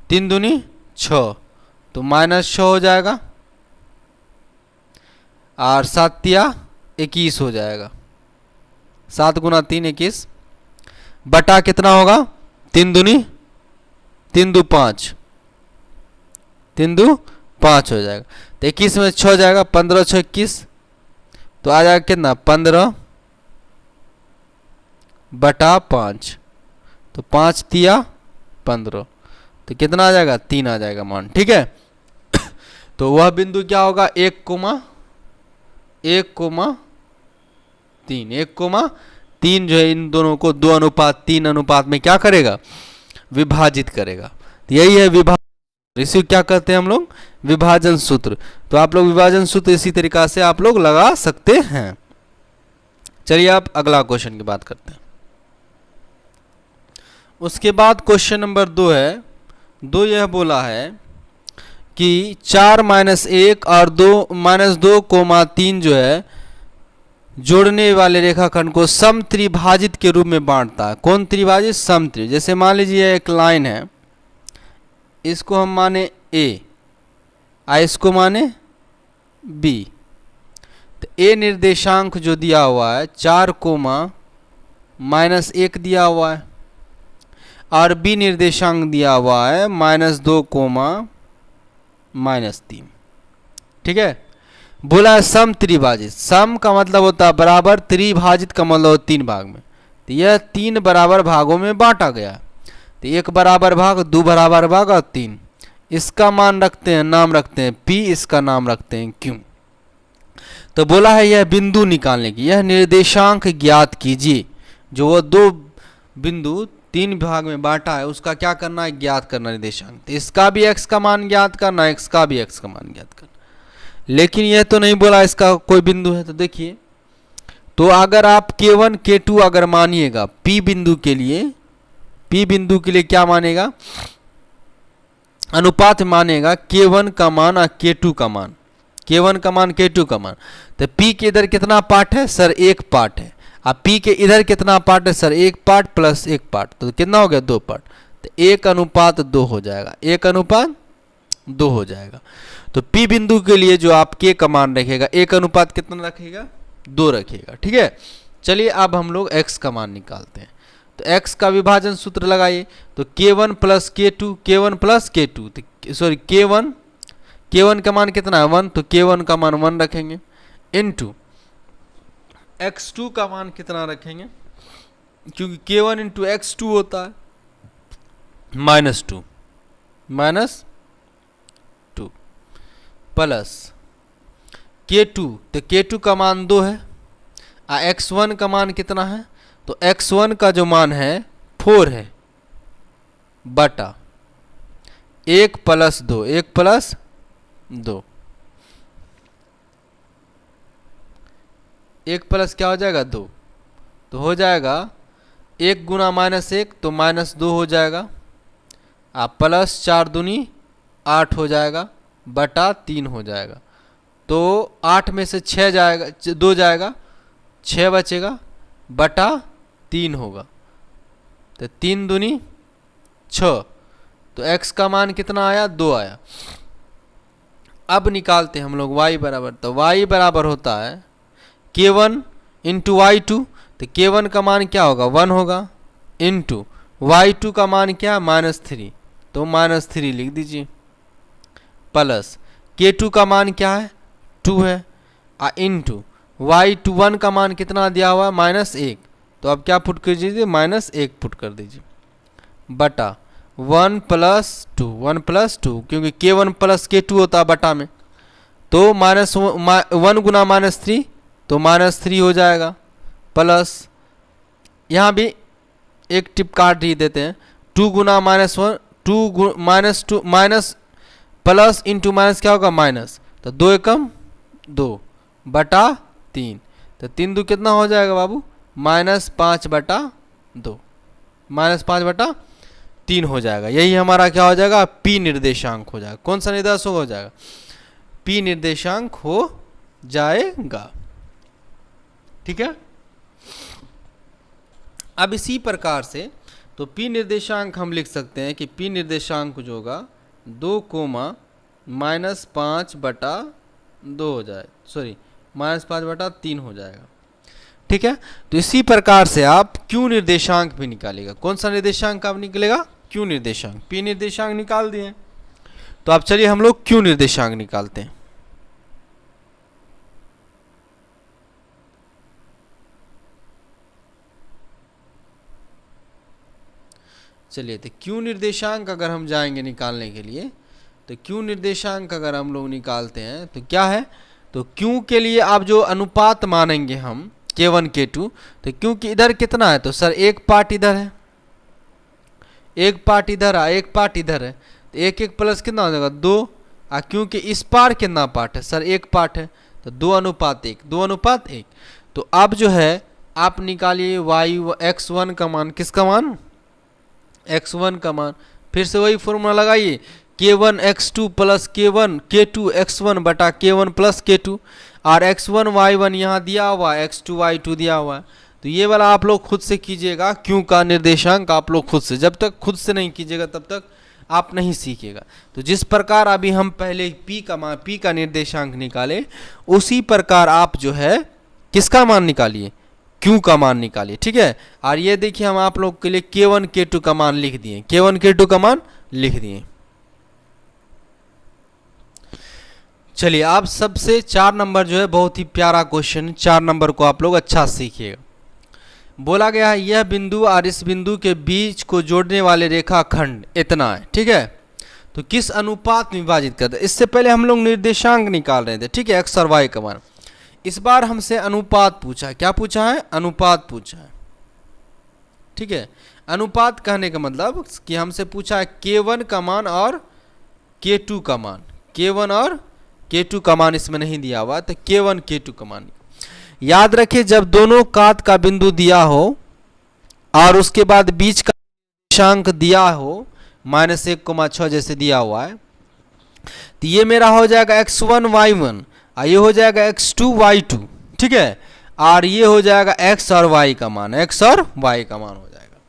3 दूनी 6, तो -6 हो जाएगा, और 7 तिया 21 हो जाएगा। 7 गुना 3 21, बटा कितना होगा, 3 दूनी 3 दू 5, 3 दू 5 हो जाएगा। तो 21 में 6 जाएगा, 15 6 21, तो आ जाएगा कितना 15 बटा 5, तो 5 तिया 15, तो कितना आ जाएगा 3 आ जाएगा मान। ठीक है, तो वह बिंदु क्या होगा 1 कोमा 3, 1,3 जो है इन दोनों को 2:3 अनुपात में क्या करेगा, विभाजित करेगा। तो यही है विभाजन, इसी क्या कहते हैं हम लोग, विभाजन सूत्र। तो आप लोग विभाजन सूत्र इसी तरीका से आप लोग लगा सकते हैं। चलिए आप अगला क्वेश्चन की बात करते हैं। उसके बाद क्वेश्चन नंबर 2 है। 2 यह बोला है कि 4 - 1 और 2 - 2,3 जो है जोड़ने वाले रेखाखंड को समत्रिभाजित के रूप में बांटता है। कौन त्रिभाजित, समत्रि। जैसे मान लीजिए एक लाइन है, इसको हम माने ए, इसको माने बी। तो ए निर्देशांक जो दिया हुआ है 4, -1 दिया हुआ है, और बी निर्देशांक दिया हुआ है -2, -3। ठीक है, बोला है सम त्रिभाजित। सम का मतलब होता है बराबर, त्रिभाजित का मतलब होता है 3 भाग में। तो यह 3 बराबर भागों में बांटा गया। तो 1 बराबर भाग, 2 बराबर भाग और 3। इसका मान रखते हैं, नाम रखते हैं P, इसका नाम रखते हैं Q। तो बोला है यह बिंदु निकालने की, यह निर्देशांक ज्ञात कीजिए। जो वो 2 बिंदु 3 भाग में बांटा है उसका क्या करना है, ज्ञात करना निर्देशांक। तो इसका भी x का मान ज्ञात करना, x का भी x का मान ज्ञात करना। लेकिन यह तो नहीं बोला इसका कोई बिंदु है। तो देखिए, तो अगर आप K1 K2 अगर मानिएगा P बिंदु के लिए क्या मानेगा, अनुपात मानेगा K1 का मान और K2 का मान, K1 का मान K2 का मान। तो P के इधर कितना पार्ट है सर, 1 पार्ट है। अब P के इधर कितना पार्ट है सर, 1 पार्ट प्लस 1 पार्ट, तो कितना हो गया 2 पार्ट। तो 1:2 हो जाएगा, 1:2 हो जाएगा। तो P बिंदु के लिए जो आप K का मान रखेगा 1 कितना रखेगा, 2 रखेगा। ठीक है, चलिए अब हम लोग x का मान निकालते हैं। तो x का विभाजन सूत्र लगाइए। तो K1 + K2, K1 + K2, तो सॉरी K1 का मान कितना है 1, तो K1 का मान 1 रखेंगे, इनटू x2 का मान कितना रखेंगे, क्योंकि K1 × x2 होता है -2 प्लस K2, तो K2 का मान 2 है, x1 का मान कितना है, तो x1 का जो मान है 4 है, बटा 1 + 2, 1 + 2, 1 प्लस क्या हो जाएगा 2, तो हो जाएगा 1 गुना -1, तो -2 हो जाएगा, आप प्लस 4 दूनी 8 हो जाएगा, बटा 3 हो जाएगा। तो 8 में से 6 जाएगा, 2 जाएगा, 6 बचेगा, बटा 3 होगा। तो 3 दूनी 6, तो x का मान कितना आया, 2 आया। अब निकालते हैं हम लोग y बराबर। तो y बराबर होता है K1 × y2, तो K1 का मान क्या होगा 1 होगा, इनटू y2 का मान क्या -3, तो -3 लिख दीजिए, प्लस K2 का मान क्या है 2 है, इनटू y21 का मान कितना दिया हुआ है -1, तो अब क्या पुट कर दीजिए, -1 पुट कर दीजिए, बटा 1 + 2, 1 + 2, क्योंकि K1 + K2 होता है बटा में, तो -1 गुना -3, तो -3 हो जाएगा, प्लस यहाँ भी एक टिप काट ही देते हैं, 2 गुना -1, 2 -2 माइनस प्लस इंटू माइनस क्या होगा माइनस, तो 2 एकम 2 बटा 3, तो 3 2 कितना हो जाएगा बाबू, -5 बटा 2, -5/3 हो जाएगा। यही हमारा क्या हो जाएगा, P निर्देशांक हो जाएगा। कौन सा निर्देशांक हो जाएगा, P निर्देशांक हो जाएगा। ठीक है। अब इसी प्रकार से तो P निर्देशांक हम लिख सकते हैं कि P निर्देशांक जो होगा 2 कोमा -5/2 हो जाए, सॉरी -5/3 हो जाएगा। ठीक है, तो इसी प्रकार से आप Q निर्देशांक भी निकालेगा। कौन सा निर्देशांक आप निकलेगा? Q निर्देशांक। P निर्देशांक निकाल दिए, तो अब चलिए हम लोग Q निर्देशांक निकालते हैं। चलिए, तो Q निर्देशांक अगर हम जाएंगे निकालने के लिए, तो Q निर्देशांक अगर हम लोग निकालते हैं तो क्या है, तो Q के लिए आप जो अनुपात मानेंगे हम K1 K2, तो क्योंकि इधर कितना है, तो सर एक पार्ट इधर है, एक पार्ट इधर है, एक पार्ट इधर है, तो एक एक प्लस कितना हो जाएगा 2। क्योंकि इस पार कितना पार्ट है सर, एक पार्ट है, तो 2:1, 2:1। तो अब जो है आप निकालिए x1 का मान, किसका मान, x1 का मान। फिर से वही फॉर्मूला लगाइए, K1 x2 plus K1 K2 x1 बटा K1 प्लस K2, और x1 y1 यहाँ दिया हुआ है, x2 y2 दिया हुआ है। तो ये वाला आप लोग खुद से कीजिएगा, क्यों का निर्देशांक आप लोग खुद से, जब तक खुद से नहीं कीजिएगा तब तक आप नहीं सीखिएगा। तो जिस प्रकार अभी हम पहले P का निर्देशांक निकाले, उसी प्रकार आप जो है किसका मान निकालिए, Q का मान निकालिए। ठीक है, और ये देखिए हम आप लोग के लिए K1 K2 का मान लिख दिए, K1 K2 का मान लिख दिए। चलिए, आप सबसे 4 नंबर जो है बहुत ही प्यारा क्वेश्चन, 4 नंबर को आप लोग अच्छा सीखिएगा। बोला गया है यह बिंदु और इस बिंदु के बीच को जोड़ने वाले रेखाखंड इतना है। ठीक है, तो किस अनुपात में विभाजित करते हैं। इससे पहले हम लोग निर्देशांक निकाल रहे थे, ठीक है, x और y का मान। इस बार हमसे अनुपात पूछा है। क्या पूछा है? अनुपात पूछा है। ठीक है, अनुपात कहने का मतलब कि हमसे पूछा है K1 का मान और K2 का मान। K1 और K2 का मान इसमें नहीं दिया हुआ, तो K1 K2 का मान। याद रखिए, जब दोनों कात का बिंदु दिया हो और उसके बाद बीच का निर्देशांक दिया हो -1,6 जैसे दिया हुआ है, तो ये मेरा हो जाएगा x1 y1 और ये हो जाएगा x2 y2। ठीक है, और ये हो जाएगा x और y का मान, x और y का मान हो जाएगा।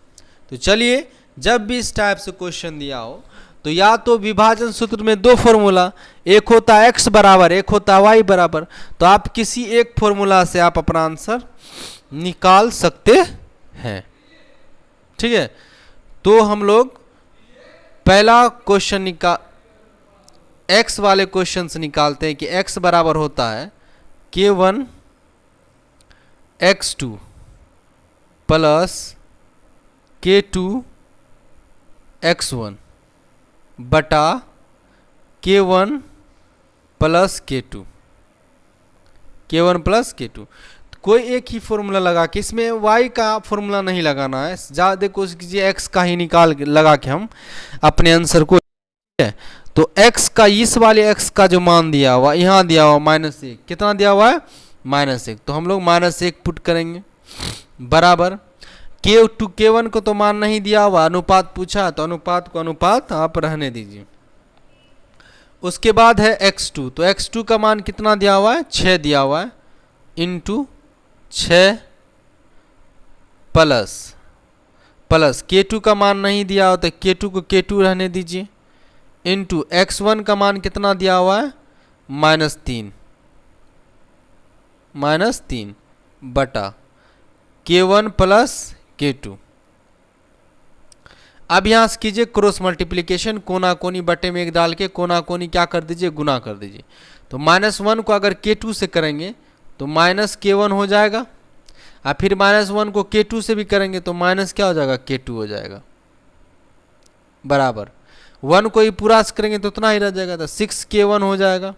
तो चलिए, जब भी इस टाइप से क्वेश्चन दिया हो तो या तो विभाजन सूत्र में 2 फॉर्मूला, एक होता है x बराबर, एक होता है y बराबर, तो आप किसी एक फॉर्मूला से आप अपना आंसर निकाल सकते हैं। ठीक है, तो हम लोग पहला क्वेश्चन x वाले क्वेश्चन से निकालते हैं कि x बराबर होता है K1 x2 plus K2 x1 बटा K1 plus K2, K1 plus K2। कोई एक ही फॉर्मूला लगा के, इसमें y का फॉर्मूला नहीं लगाना है, ज़्यादा कोशिश कीजिए x का ही लगा के हम अपने आंसर को। तो x का, इस वाले x का जो मान दिया हुआ, यहाँ दिया हुआ -1, कितना दिया हुआ है -1, तो हम लोग -1 पुट करेंगे बराबर K2 K1 को तो मान नहीं दिया हुआ, अनुपात पूछा, तो अनुपात को अनुपात आप रहने दीजिए। उसके बाद है x2, तो x2 का मान कितना दिया हुआ है 6 दिया हुआ है, इंटू 6 प्लस K2 का मान नहीं दिया हुआ, तो K2 को K2 रहने दीजिए, इंटू x1 का मान कितना दिया हुआ है -3 बटा K1 प्लस K2। अब यहाँ से कीजिए क्रॉस मल्टीप्लिकेशन, कोना कोनी बटे में 1 डाल के कोना कोनी क्या कर दीजिए, गुना कर दीजिए। तो -1 को अगर K2 से करेंगे तो -K1 हो जाएगा, और फिर -1 को K2 से भी करेंगे तो माइनस क्या हो जाएगा, K2 हो जाएगा, बराबर 1 को ही पूरा से करेंगे तो उतना ही रह जाएगा, तो 6K1 हो जाएगा,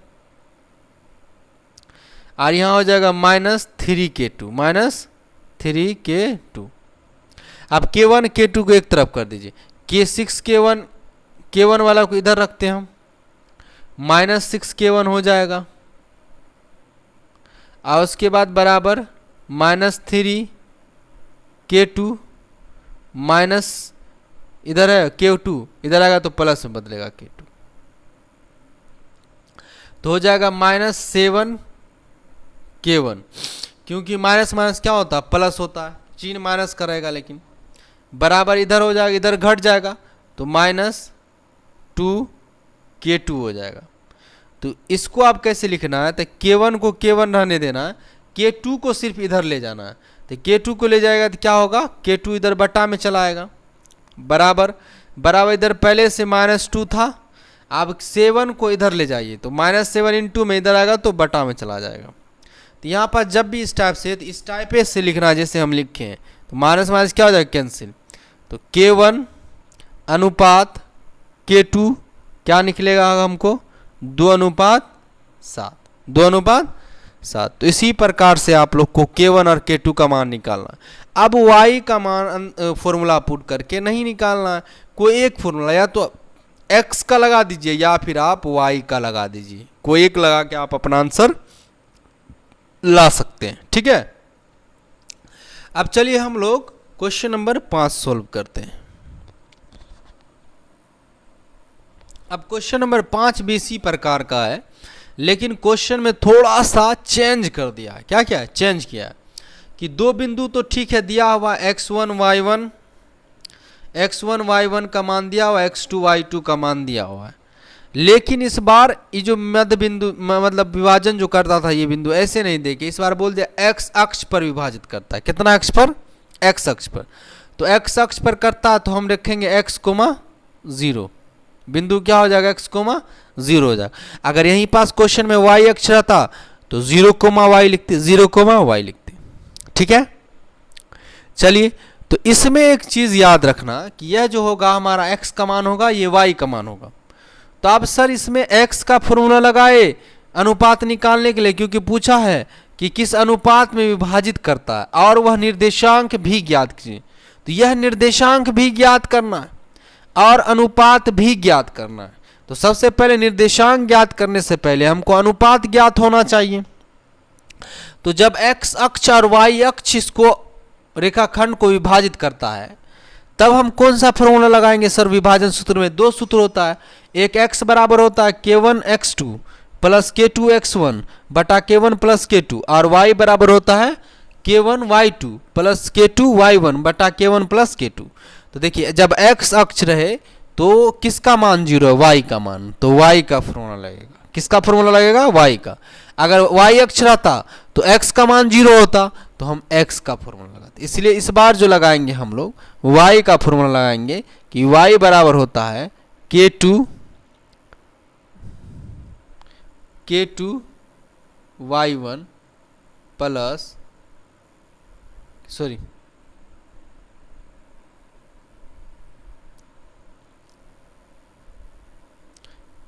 और यहाँ हो जाएगा -3K2। अब K1 K2 को एक तरफ कर दीजिए, K1 वाला को इधर रखते हैं हम, -6K1 हो जाएगा, और उसके बाद बराबर -3K2 माइनस इधर है K2, इधर आएगा तो प्लस में बदलेगा K2, तो हो जाएगा -7K1। क्योंकि माइनस माइनस क्या होता है, प्लस होता है, चिन्ह माइनस करेगा, लेकिन बराबर इधर हो जाएगा, इधर घट जाएगा, तो -2k2 हो जाएगा। तो इसको आप कैसे लिखना है, तो k1 को k1 रहने देना है, k2 को सिर्फ इधर ले जाना है। तो k2 को ले जाएगा तो क्या होगा, k2 इधर बटा में चला आएगा, बराबर बराबर इधर पहले से -2 था, अब 7 को इधर ले जाइए तो -7 इंटू में इधर आएगा तो बटा में चला जाएगा। तो यहाँ पर जब भी इस टाइप से, तो इस टाइप से लिखना है जैसे हम लिखे हैं, तो माइनस माइनस क्या हो जाएगा, कैंसिल। तो k1 अनुपात k2 क्या निकलेगा हमको, 2:7, 2:7। तो इसी प्रकार से आप लोग को k1 और k2 का मान निकालना है। अब y का मान फॉर्मूला पुट करके नहीं निकालना है, कोई एक फॉर्मूला, या तो x का लगा दीजिए या फिर आप y का लगा दीजिए, कोई एक लगा के आप अपना आंसर ला सकते हैं, ठीक है। अब चलिए हम लोग क्वेश्चन नंबर 5 सोल्व करते हैं। अब क्वेश्चन नंबर 5 भी इसी प्रकार का है, लेकिन क्वेश्चन में थोड़ा सा चेंज कर दिया है। क्या क्या है, चेंज किया है कि दो बिंदु तो ठीक है दिया हुआ, x1 y1 का मान दिया हुआ, x2 y2 का मान दिया हुआ है, लेकिन इस बार ये जो मध्य बिंदु मतलब विभाजन जो करता था ये बिंदु ऐसे नहीं देके, इस बार बोल दिया x अक्ष पर विभाजित करता है। कितना अक्ष पर, x अक्ष पर। तो x अक्ष पर करता है तो हम रखेंगे x, 0, बिंदु क्या हो जाएगा, x, 0 हो जाएगा। अगर यहीं पास क्वेश्चन में y अक्ष रहता तो 0, y लिखते, 0, y लिखते, ठीक है। चलिए, तो इसमें एक चीज याद रखना कि यह जो होगा हमारा x का मान होगा, ये y का मान होगा। तो आप सर इसमें x का फॉर्मूला लगाए अनुपात निकालने के लिए, क्योंकि पूछा है कि किस अनुपात में विभाजित करता है और वह निर्देशांक भी ज्ञात कीजिए। तो यह निर्देशांक भी ज्ञात करना है और अनुपात भी ज्ञात करना है। तो सबसे पहले निर्देशांक ज्ञात करने से पहले हमको अनुपात ज्ञात होना चाहिए। तो जब x अक्ष और y अक्ष इसको रेखाखंड को विभाजित करता है, तब हम कौन सा फॉर्मूला लगाएंगे सर, विभाजन सूत्र में 2 सूत्र होता है। एक x बराबर होता है k1 x2 plus k2 x1 बटा k1 प्लस k2, और y बराबर होता है k1 y2 plus k2 y1 बटा k1 प्लस k2। तो देखिए, जब x अक्ष रहे तो किसका मान 0 है, y का मान, तो y का फॉर्मूला लगेगा। किसका फॉर्मूला लगेगा, y का। अगर y अक्ष रहता तो x का मान 0 होता तो हम x का फॉर्मूला लगाते। इसलिए इस बार जो लगाएंगे हम लोग y का फॉर्मूला लगाएंगे कि y बराबर होता है k2 y1 plus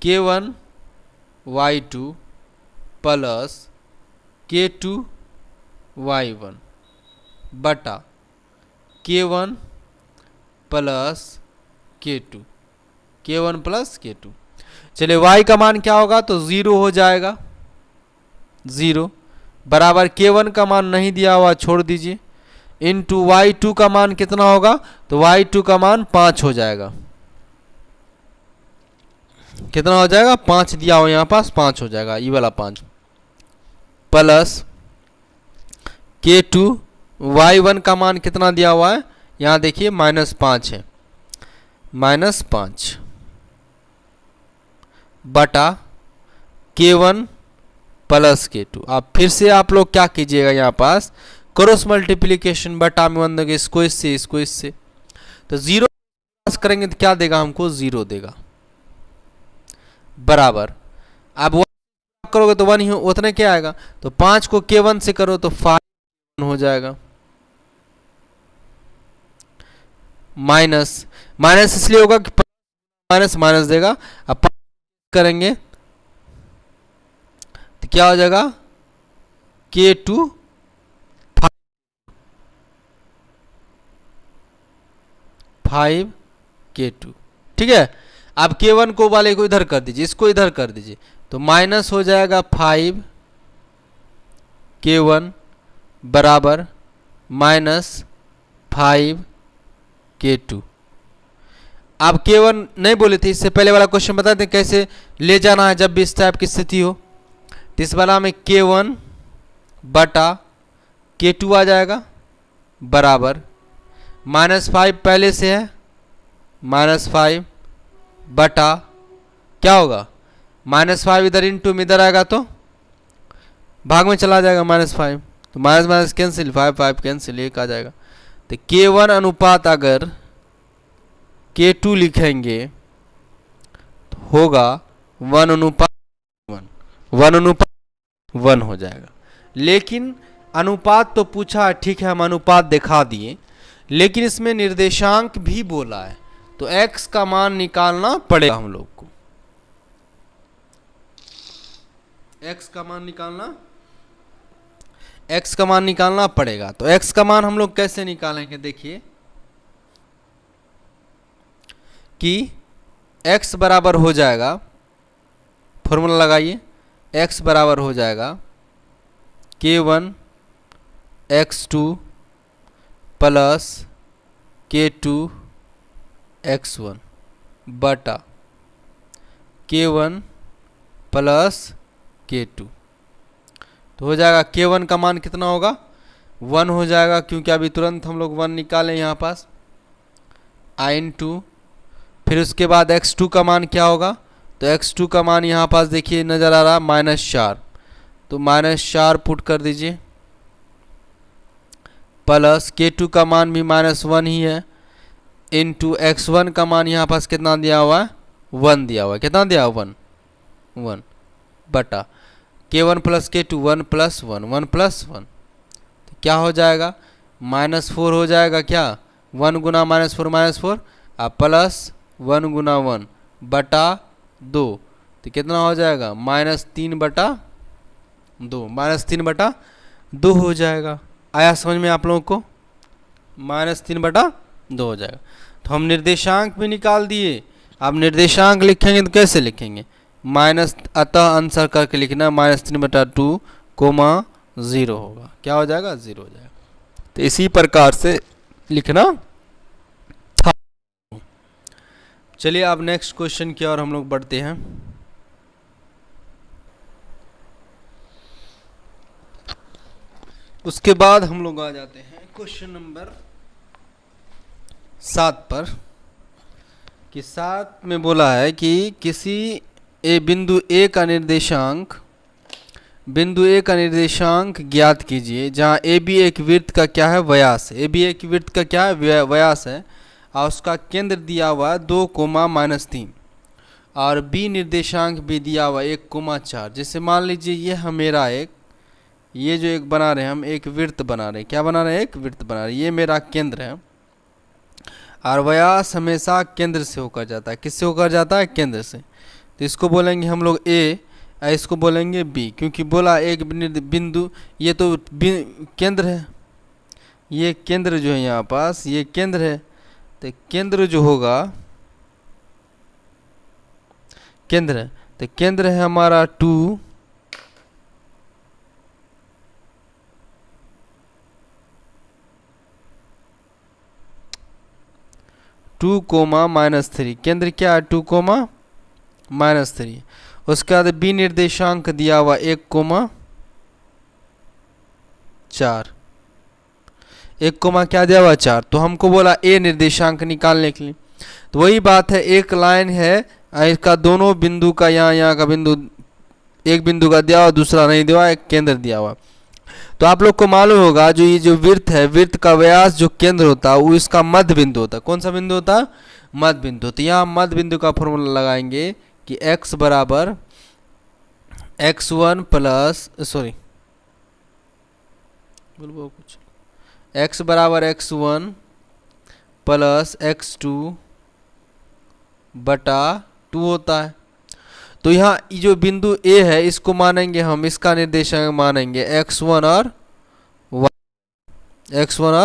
k1 y2 plus k2 y1 बटा k1 plus k2, k1 plus k2। चलिए, y का मान क्या होगा, तो 0 हो जाएगा, 0 बराबर k1 का मान नहीं दिया हुआ, छोड़ दीजिए, इंटू y2 का मान कितना होगा, तो y2 का मान 5 हो जाएगा। कितना हो जाएगा, 5 दिया हुआ यहाँ पास, 5 हो जाएगा, ये वाला 5 प्लस k2 y1 का मान कितना दिया हुआ है, यहाँ देखिए -5 है, -5 बटा k1 प्लस k2। अब फिर से आप लोग क्या कीजिएगा, यहाँ पास क्रॉस मल्टीप्लीकेशन बटा में 1 देंगे, इसको इससे, तो 0 पास करेंगे तो क्या देगा हमको, 0 देगा, बराबर। अब 1 करोगे तो 1 ही उतने क्या आएगा, तो 5 को k1 से करो तो 5 हो जाएगा, माइनस इसलिए होगा कि माइनस देगा। अब 5 करेंगे तो क्या हो जाएगा, k2 5 k2, ठीक है। अब k1 को वाले को इधर कर दीजिए, इसको इधर कर दीजिए, तो माइनस हो जाएगा 5 k1 बराबर -5 k2। आप k1 नहीं बोले थे, इससे पहले वाला क्वेश्चन बता दें कैसे ले जाना है जब भी इस टाइप की स्थिति हो। तो इस वाला में k1 बटा K2 आ जाएगा बराबर -5 पहले से है -5 बटा क्या होगा -5 इधर इंटू में इधर आएगा तो भाग में चला जाएगा -5 तो माइनस माइनस कैंसिल 5 5 कैंसिल 1 आ जाएगा। तो K1 अनुपात अगर K2 लिखेंगे तो होगा 1 अनुपात 1 अनुपात 1 हो जाएगा। लेकिन अनुपात तो पूछा है, ठीक है हम अनुपात दिखा दिए, लेकिन इसमें निर्देशांक भी बोला है तो x का मान निकालना पड़ेगा हम लोग को। x का मान निकालना पड़ेगा। तो x का मान हम लोग कैसे निकालेंगे, देखिए कि x बराबर हो जाएगा, फॉर्मूला लगाइए, x बराबर हो जाएगा K1 x2 plus K2 x1 बटा K1 प्लस K2। तो हो जाएगा K1 का मान कितना होगा 1 हो जाएगा, क्योंकि अभी तुरंत हम लोग 1 निकालें यहाँ पास I/2। फिर उसके बाद x2 का मान क्या होगा, तो x2 का मान यहाँ पास देखिए नज़र आ रहा -4, तो -4 पुट कर दीजिए प्लस K2 का मान भी -1 ही है इंटू x1 का मान यहाँ पास कितना दिया हुआ है 1 दिया हुआ है, कितना दिया हुआ 1 बटा K1 plus K2 1 plus 1 1 plus 1 तो क्या हो जाएगा -4 हो जाएगा, क्या 1 गुना -4 आप प्लस 1 गुना 1 बटा 2 तो कितना हो जाएगा -3 बटा 2 -3 बटा 2 हो जाएगा। आया समझ में आप लोगों को, -3 बटा 2 हो जाएगा। तो हम निर्देशांक भी निकाल दिए। अब निर्देशांक लिखेंगे तो कैसे लिखेंगे माइनस, अतः आंसर करके लिखना -3 बटा 2 कोमा 0 होगा, क्या हो जाएगा 0 हो जाएगा। तो इसी प्रकार से लिखना था। चलिए अब नेक्स्ट क्वेश्चन की ओर हम लोग बढ़ते हैं। उसके बाद हम लोग आ जाते हैं क्वेश्चन नंबर 7 पर, कि 7 में बोला है कि किसी बिंदु A का निर्देशांक ज्ञात कीजिए जहां AB एक वृत्त का क्या है व्यास है, AB एक वृत्त का क्या है व्यास है और उसका केंद्र दिया हुआ है 2, -3 और B निर्देशांक भी दिया हुआ 1, 4। जैसे मान लीजिए ये जो एक बना रहे हैं हम, एक वृत्त बना रहे हैं, क्या बना रहे हैं एक वृत्त बना रहे हैं, ये मेरा केंद्र है और व्यास हमेशा केंद्र से होकर जाता है, किससे होकर जाता है केंद्र से। तो इसको बोलेंगे हम लोग A, इसको बोलेंगे B, क्योंकि बोला एक बिंदु, ये तो केंद्र है, ये केंद्र जो है यहाँ पास ये केंद्र है। तो केंद्र जो होगा केंद्र है, तो केंद्र है हमारा 2 -3, केंद्र क्या है 2, -3। उसके बाद B निर्देशांक दिया हुआ 1, 4, 1, क्या दिया हुआ 4। तो हमको बोला A निर्देशांक निकालने के लिए, तो वही बात है, एक लाइन है इसका दोनों बिंदु का, यहाँ का बिंदु, एक बिंदु का दिया हुआ दूसरा नहीं दिया हुआ, एक केंद्र दिया हुआ। तो आप लोग को मालूम होगा जो ये जो वृत्त है, वृत्त का व्यास जो केंद्र होता है वो इसका मध्य बिंदु होता है। कौन सा बिंदु होता है मध्य बिंदु। तो यहाँ मध्य बिंदु का फॉर्मूला लगाएंगे कि x बराबर x1 प्लस x बराबर x1 प्लस x2 बटा 2 होता है। तो यहाँ जो बिंदु A है इसको मानेंगे हम, इसका निर्देशांक मानेंगे x1 और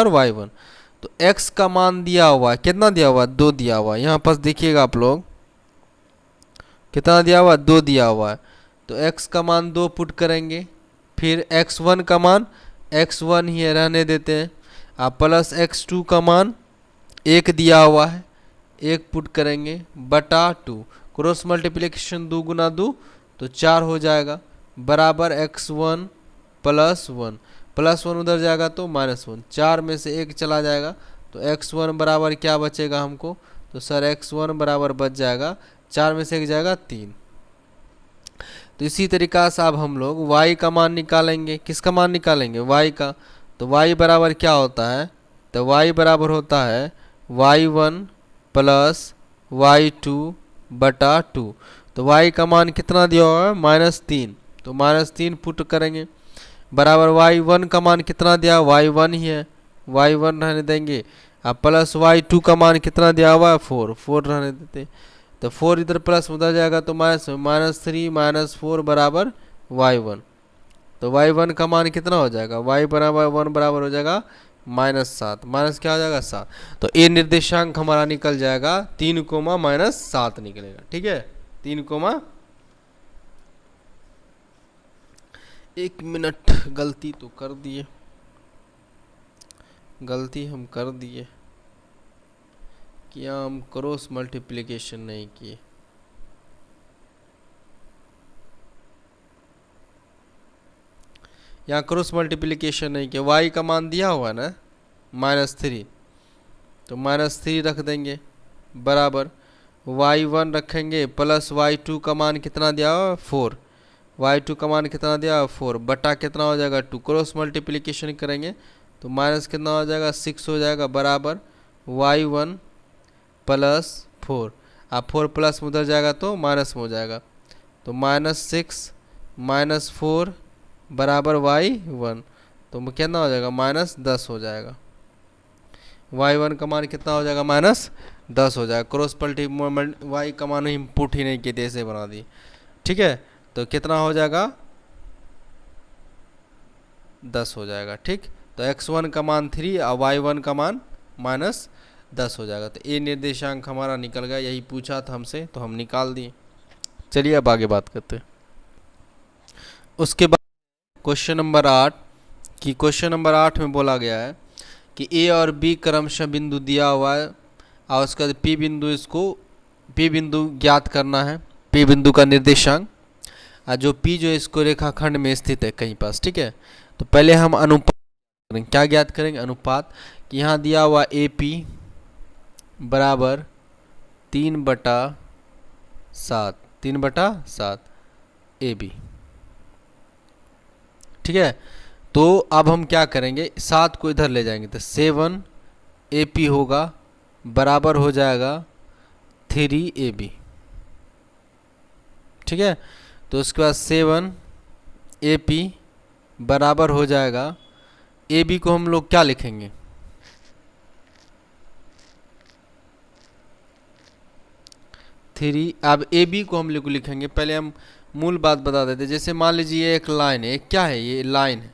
y1। तो x का मान दिया हुआ है, कितना दिया हुआ है 2 दिया हुआ है, यहाँ पास देखिएगा आप लोग कितना दिया हुआ है 2 दिया हुआ है। तो x का मान 2 पुट करेंगे, फिर x1 का मान x1 ही रहने देते हैं, आप प्लस x2 का मान 1 दिया हुआ है 1 पुट करेंगे बटा 2, क्रॉस मल्टीप्लिकेशन 2 गुना 2 तो 4 हो जाएगा, बराबर x1 प्लस 1 +1 उधर जाएगा तो -1, 4 में से 1 चला जाएगा तो x1 बराबर क्या बचेगा हमको, तो सर x1 बराबर बच जाएगा 4 में से 1 जाएगा 3। तो इसी तरीक़ा से अब हम लोग y का मान निकालेंगे। किसका मान निकालेंगे, y का। तो y बराबर क्या होता है, तो y बराबर होता है y1 + y2 बटा 2। तो y का मान कितना दिया हुआ है, -3, तो -3 पुट करेंगे बराबर y1 का मान कितना दिया, y1 ही है, y1 रहने देंगे। अब प्लस y2 का मान कितना दिया हुआ है, 4 रहने देते। तो 4 इधर प्लस उधर जाएगा तो -3 - 4 बराबर y1। तो y1 का मान कितना हो जाएगा, y बराबर 1 बराबर हो जाएगा -7, माइनस क्या हो जाएगा 7। तो ए निर्देशांक हमारा निकल जाएगा 3, -7 निकलेगा। ठीक है, 3, 1 मिनट, गलती तो कर दिए, गलती हम कर दिए, क्या हम क्रॉस मल्टीप्लिकेशन नहीं किए। यहाँ क्रॉस मल्टीप्लिकेशन नहीं किया, y का मान दिया हुआ ना -3, तो -3 रख देंगे बराबर y1 रखेंगे प्लस y2 का मान कितना दिया हुआ 4, y2 का मान कितना दिया 4 बटा कितना हो जाएगा 2, क्रॉस मल्टीप्लिकेशन करेंगे तो माइनस कितना हो जाएगा 6 हो जाएगा बराबर y1 + 4। अब 4 प्लस में उधर जाएगा तो माइनस में हो जाएगा, तो -6 - 4 बराबर y1, तो कितना हो जाएगा -10 हो जाएगा। y1 का मान कितना हो जाएगा -10 हो जाएगा। क्रॉस मल्टी y का मान ही पुट ही नहीं किए थे, ऐसे बना दिए। ठीक है, तो कितना हो जाएगा 10 हो जाएगा। ठीक, तो x1 का मान 3 और y1 का मान -10 हो जाएगा। तो ए निर्देशांक हमारा निकल गया, यही पूछा था हमसे तो हम निकाल दिए। चलिए अब आगे बात करते हैं। उसके बाद क्वेश्चन नंबर 8 कि क्वेश्चन नंबर 8 में बोला गया है कि ए और बी क्रमशः बिंदु दिया हुआ है और उसका पी बिंदु, इसको पी बिंदु ज्ञात करना है, पी बिंदु का निर्देशांक, और जो पी जो इसको रेखाखंड में स्थित है कहीं पास। ठीक है, तो पहले हम अनुपात करेंगे। क्या ज्ञात करेंगे, अनुपात, कि यहाँ दिया हुआ ए पी बराबर 3/7, 3/7 ए बी। ठीक है, तो अब हम क्या करेंगे, 7 को इधर ले जाएंगे तो 7 ए पी होगा बराबर हो जाएगा 3 ए बी। ठीक है, तो उसके बाद 7 ए पी बराबर हो जाएगा, ए बी को हम लोग क्या लिखेंगे, थ्री। अब ए बी को हम लोग लिखेंगे, पहले हम मूल बात बता देते। जैसे मान लीजिए ये एक लाइन है, क्या है ये लाइन है,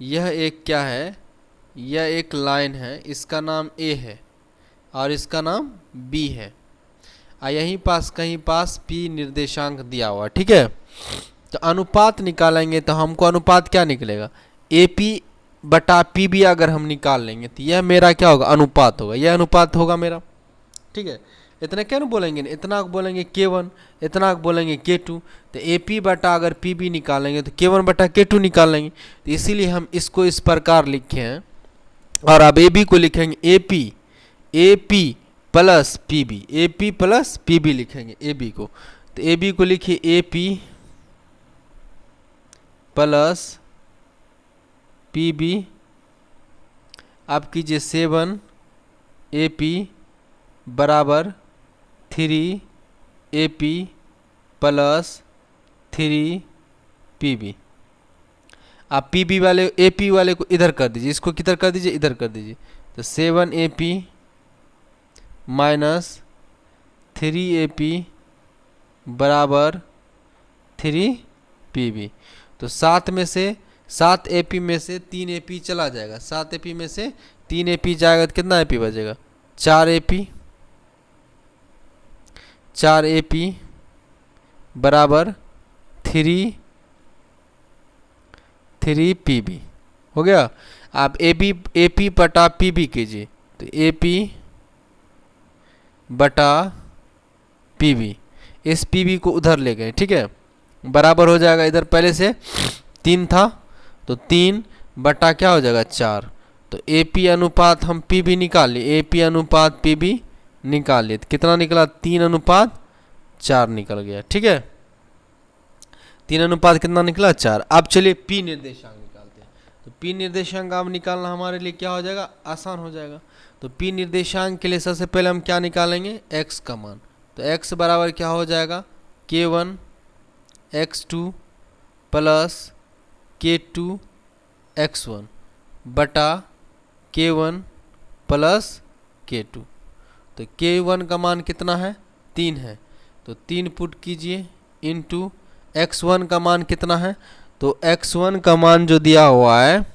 यह एक क्या है, यह एक लाइन है, इसका नाम ए है और इसका नाम बी है, और यहीं पास कहीं पास पी निर्देशांक दिया हुआ। ठीक है, तो अनुपात निकालेंगे तो हमको अनुपात क्या निकलेगा, ए पी बटा पी बी अगर हम निकाल लेंगे तो यह मेरा क्या होगा, अनुपात होगा, यह अनुपात होगा मेरा। ठीक है, इतना क्या बोलेंगे, इतना बोलेंगे K1, इतना बोलेंगे K2, तो ए पी बटा अगर पी बी निकालेंगे तो K1 बटा K2 निकाल लेंगे। तो इसीलिए हम इसको इस प्रकार लिखे हैं। और अब ए बी को लिखेंगे A P plus P B, A P plus P B लिखेंगे ए बी को। तो ए बी को लिखिए A P plus P B. अब कीजिए 7 ए पी बराबर 3 A P plus 3 P B. आप पी बी वाले ए पी वाले को इधर कर दीजिए, इसको किधर कर दीजिए, इधर कर दीजिए। तो 7 A P minus 3 A P बराबर 3 पी बी। तो 7 में से 7 ए पी में से 3 ए पी चला जाएगा, 7 ए पी में से 3 ए पी जाएगा तो कितना ए पी बचेगा, 4 ए पी, 4 ए पी बराबर 3 पी बी हो गया। आप ए पी बटा पी बी कीजिए, तो ए पी बटा पी बी, इस पी बी को उधर ले गए, ठीक है। बराबर हो जाएगा, इधर पहले से 3 था तो 3 बटा क्या हो जाएगा 4। तो ए पी अनुपात हम पी बी निकाल लिए, ए पी अनुपात पी बी निकाल लिए, तो कितना निकला 3:4 निकल गया, ठीक है। 3 अनुपात कितना निकला 4। अब चलिए पी निर्देशांक निकालते हैं। तो पी निर्देशांक अब निकालना हमारे लिए क्या हो जाएगा, आसान हो जाएगा। तो पी निर्देशांक के लिए सबसे पहले हम क्या निकालेंगे, x का मान। तो x बराबर क्या हो जाएगा k1 x2 plus k2 x1 बटा k1 प्लस k2। तो k1 का मान कितना है 3 है, तो 3 पुट कीजिए इंटू x1 का मान कितना है। तो x1 का मान जो दिया हुआ है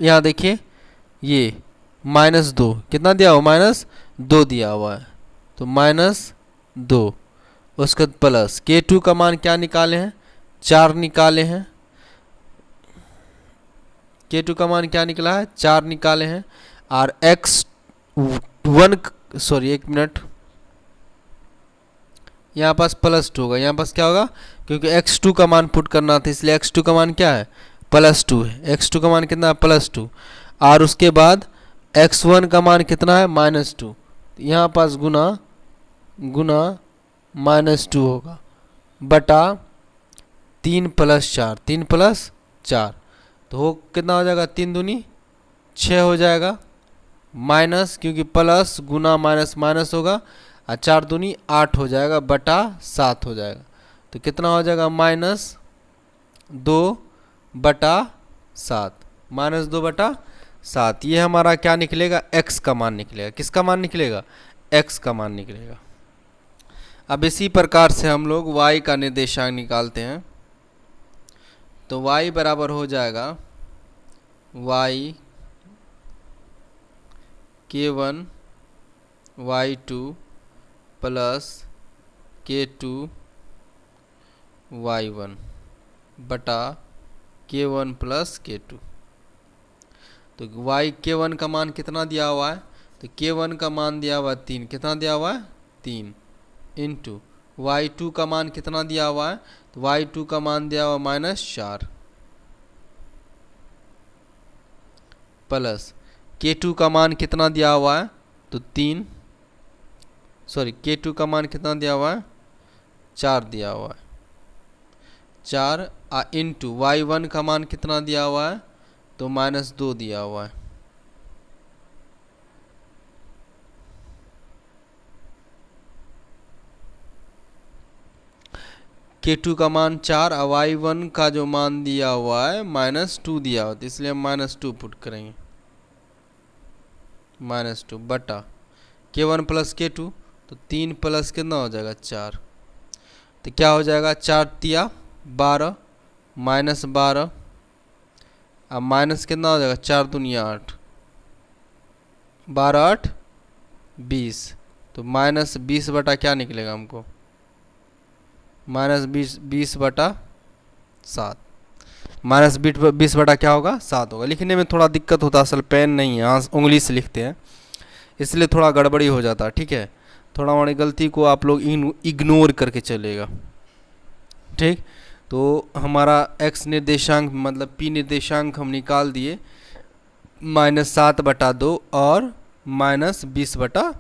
यहाँ देखिए, ये -2 कितना दिया हुआ, -2 दिया हुआ है, तो -2 उसके बाद प्लस k2 का मान क्या निकाले हैं 4 निकाले हैं, k2 का मान क्या निकला है 4 निकाले हैं। और x1 सॉरी एक मिनट, यहाँ पास +2 होगा, यहाँ पास क्या होगा, क्योंकि x2 का मान पुट करना था इसलिए x2 का मान क्या है +2 है, x2 का मान कितना है +2। और उसके बाद x1 का मान कितना है -2, यहाँ पास गुना -2 होगा बटा 3 + 4, 3 + 4 तो हो कितना हो जाएगा 3 दूनी 6 हो जाएगा, माइनस क्योंकि प्लस गुना माइनस माइनस होगा, और 4 दूनी 8 हो जाएगा बटा 7 हो जाएगा। तो कितना हो जाएगा -2 बटा 7, -2 बटा 7। ये हमारा क्या निकलेगा x का मान निकलेगा, किसका मान निकलेगा x का मान निकलेगा। अब इसी प्रकार से हम लोग y का निर्देशांक निकालते हैं। तो y बराबर हो जाएगा y k1 y2 plus k2 y1 बटा k1 प्लस k2। तो y k1 का मान कितना दिया हुआ है, तो k1 का मान दिया हुआ है 3, कितना दिया हुआ है 3 इंटू y2 का मान कितना दिया हुआ है, तो y2 का मान दिया हुआ -4 प्लस k2 का मान कितना दिया हुआ है, तो 3 सॉरी k2 का मान कितना दिया हुआ है 4 दिया हुआ है 4 इंटू y1 का मान कितना दिया हुआ है, तो -2 दिया हुआ है। k2 का मान 4 और y1 का जो मान दिया हुआ है -2 दिया हुआ है, इसलिए हम -2 पुट करेंगे, -2 बटा k1 प्लस k2, तो 3 प्लस कितना हो जाएगा 4, तो क्या हो जाएगा 4 तिया 12 -12 अब माइनस कितना हो जाएगा 4 दूनी 8 12 8 20, तो -20 बटा क्या निकलेगा हमको -20 बटा 7, -20 बटा क्या होगा 7 होगा। लिखने में थोड़ा दिक्कत होता है, असल पेन नहीं है, उंगली से लिखते हैं इसलिए थोड़ा गड़बड़ी हो जाता है, ठीक है। थोड़ा हमारी गलती को आप लोग इग्नोर करके चलेगा, ठीक। तो हमारा x निर्देशांक मतलब p निर्देशांक हम निकाल दिए, -7 बटा 2 और -20 बटा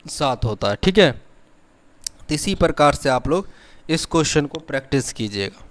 7 होता है, ठीक है। तो इसी प्रकार से आप लोग इस क्वेश्चन को प्रैक्टिस कीजिएगा।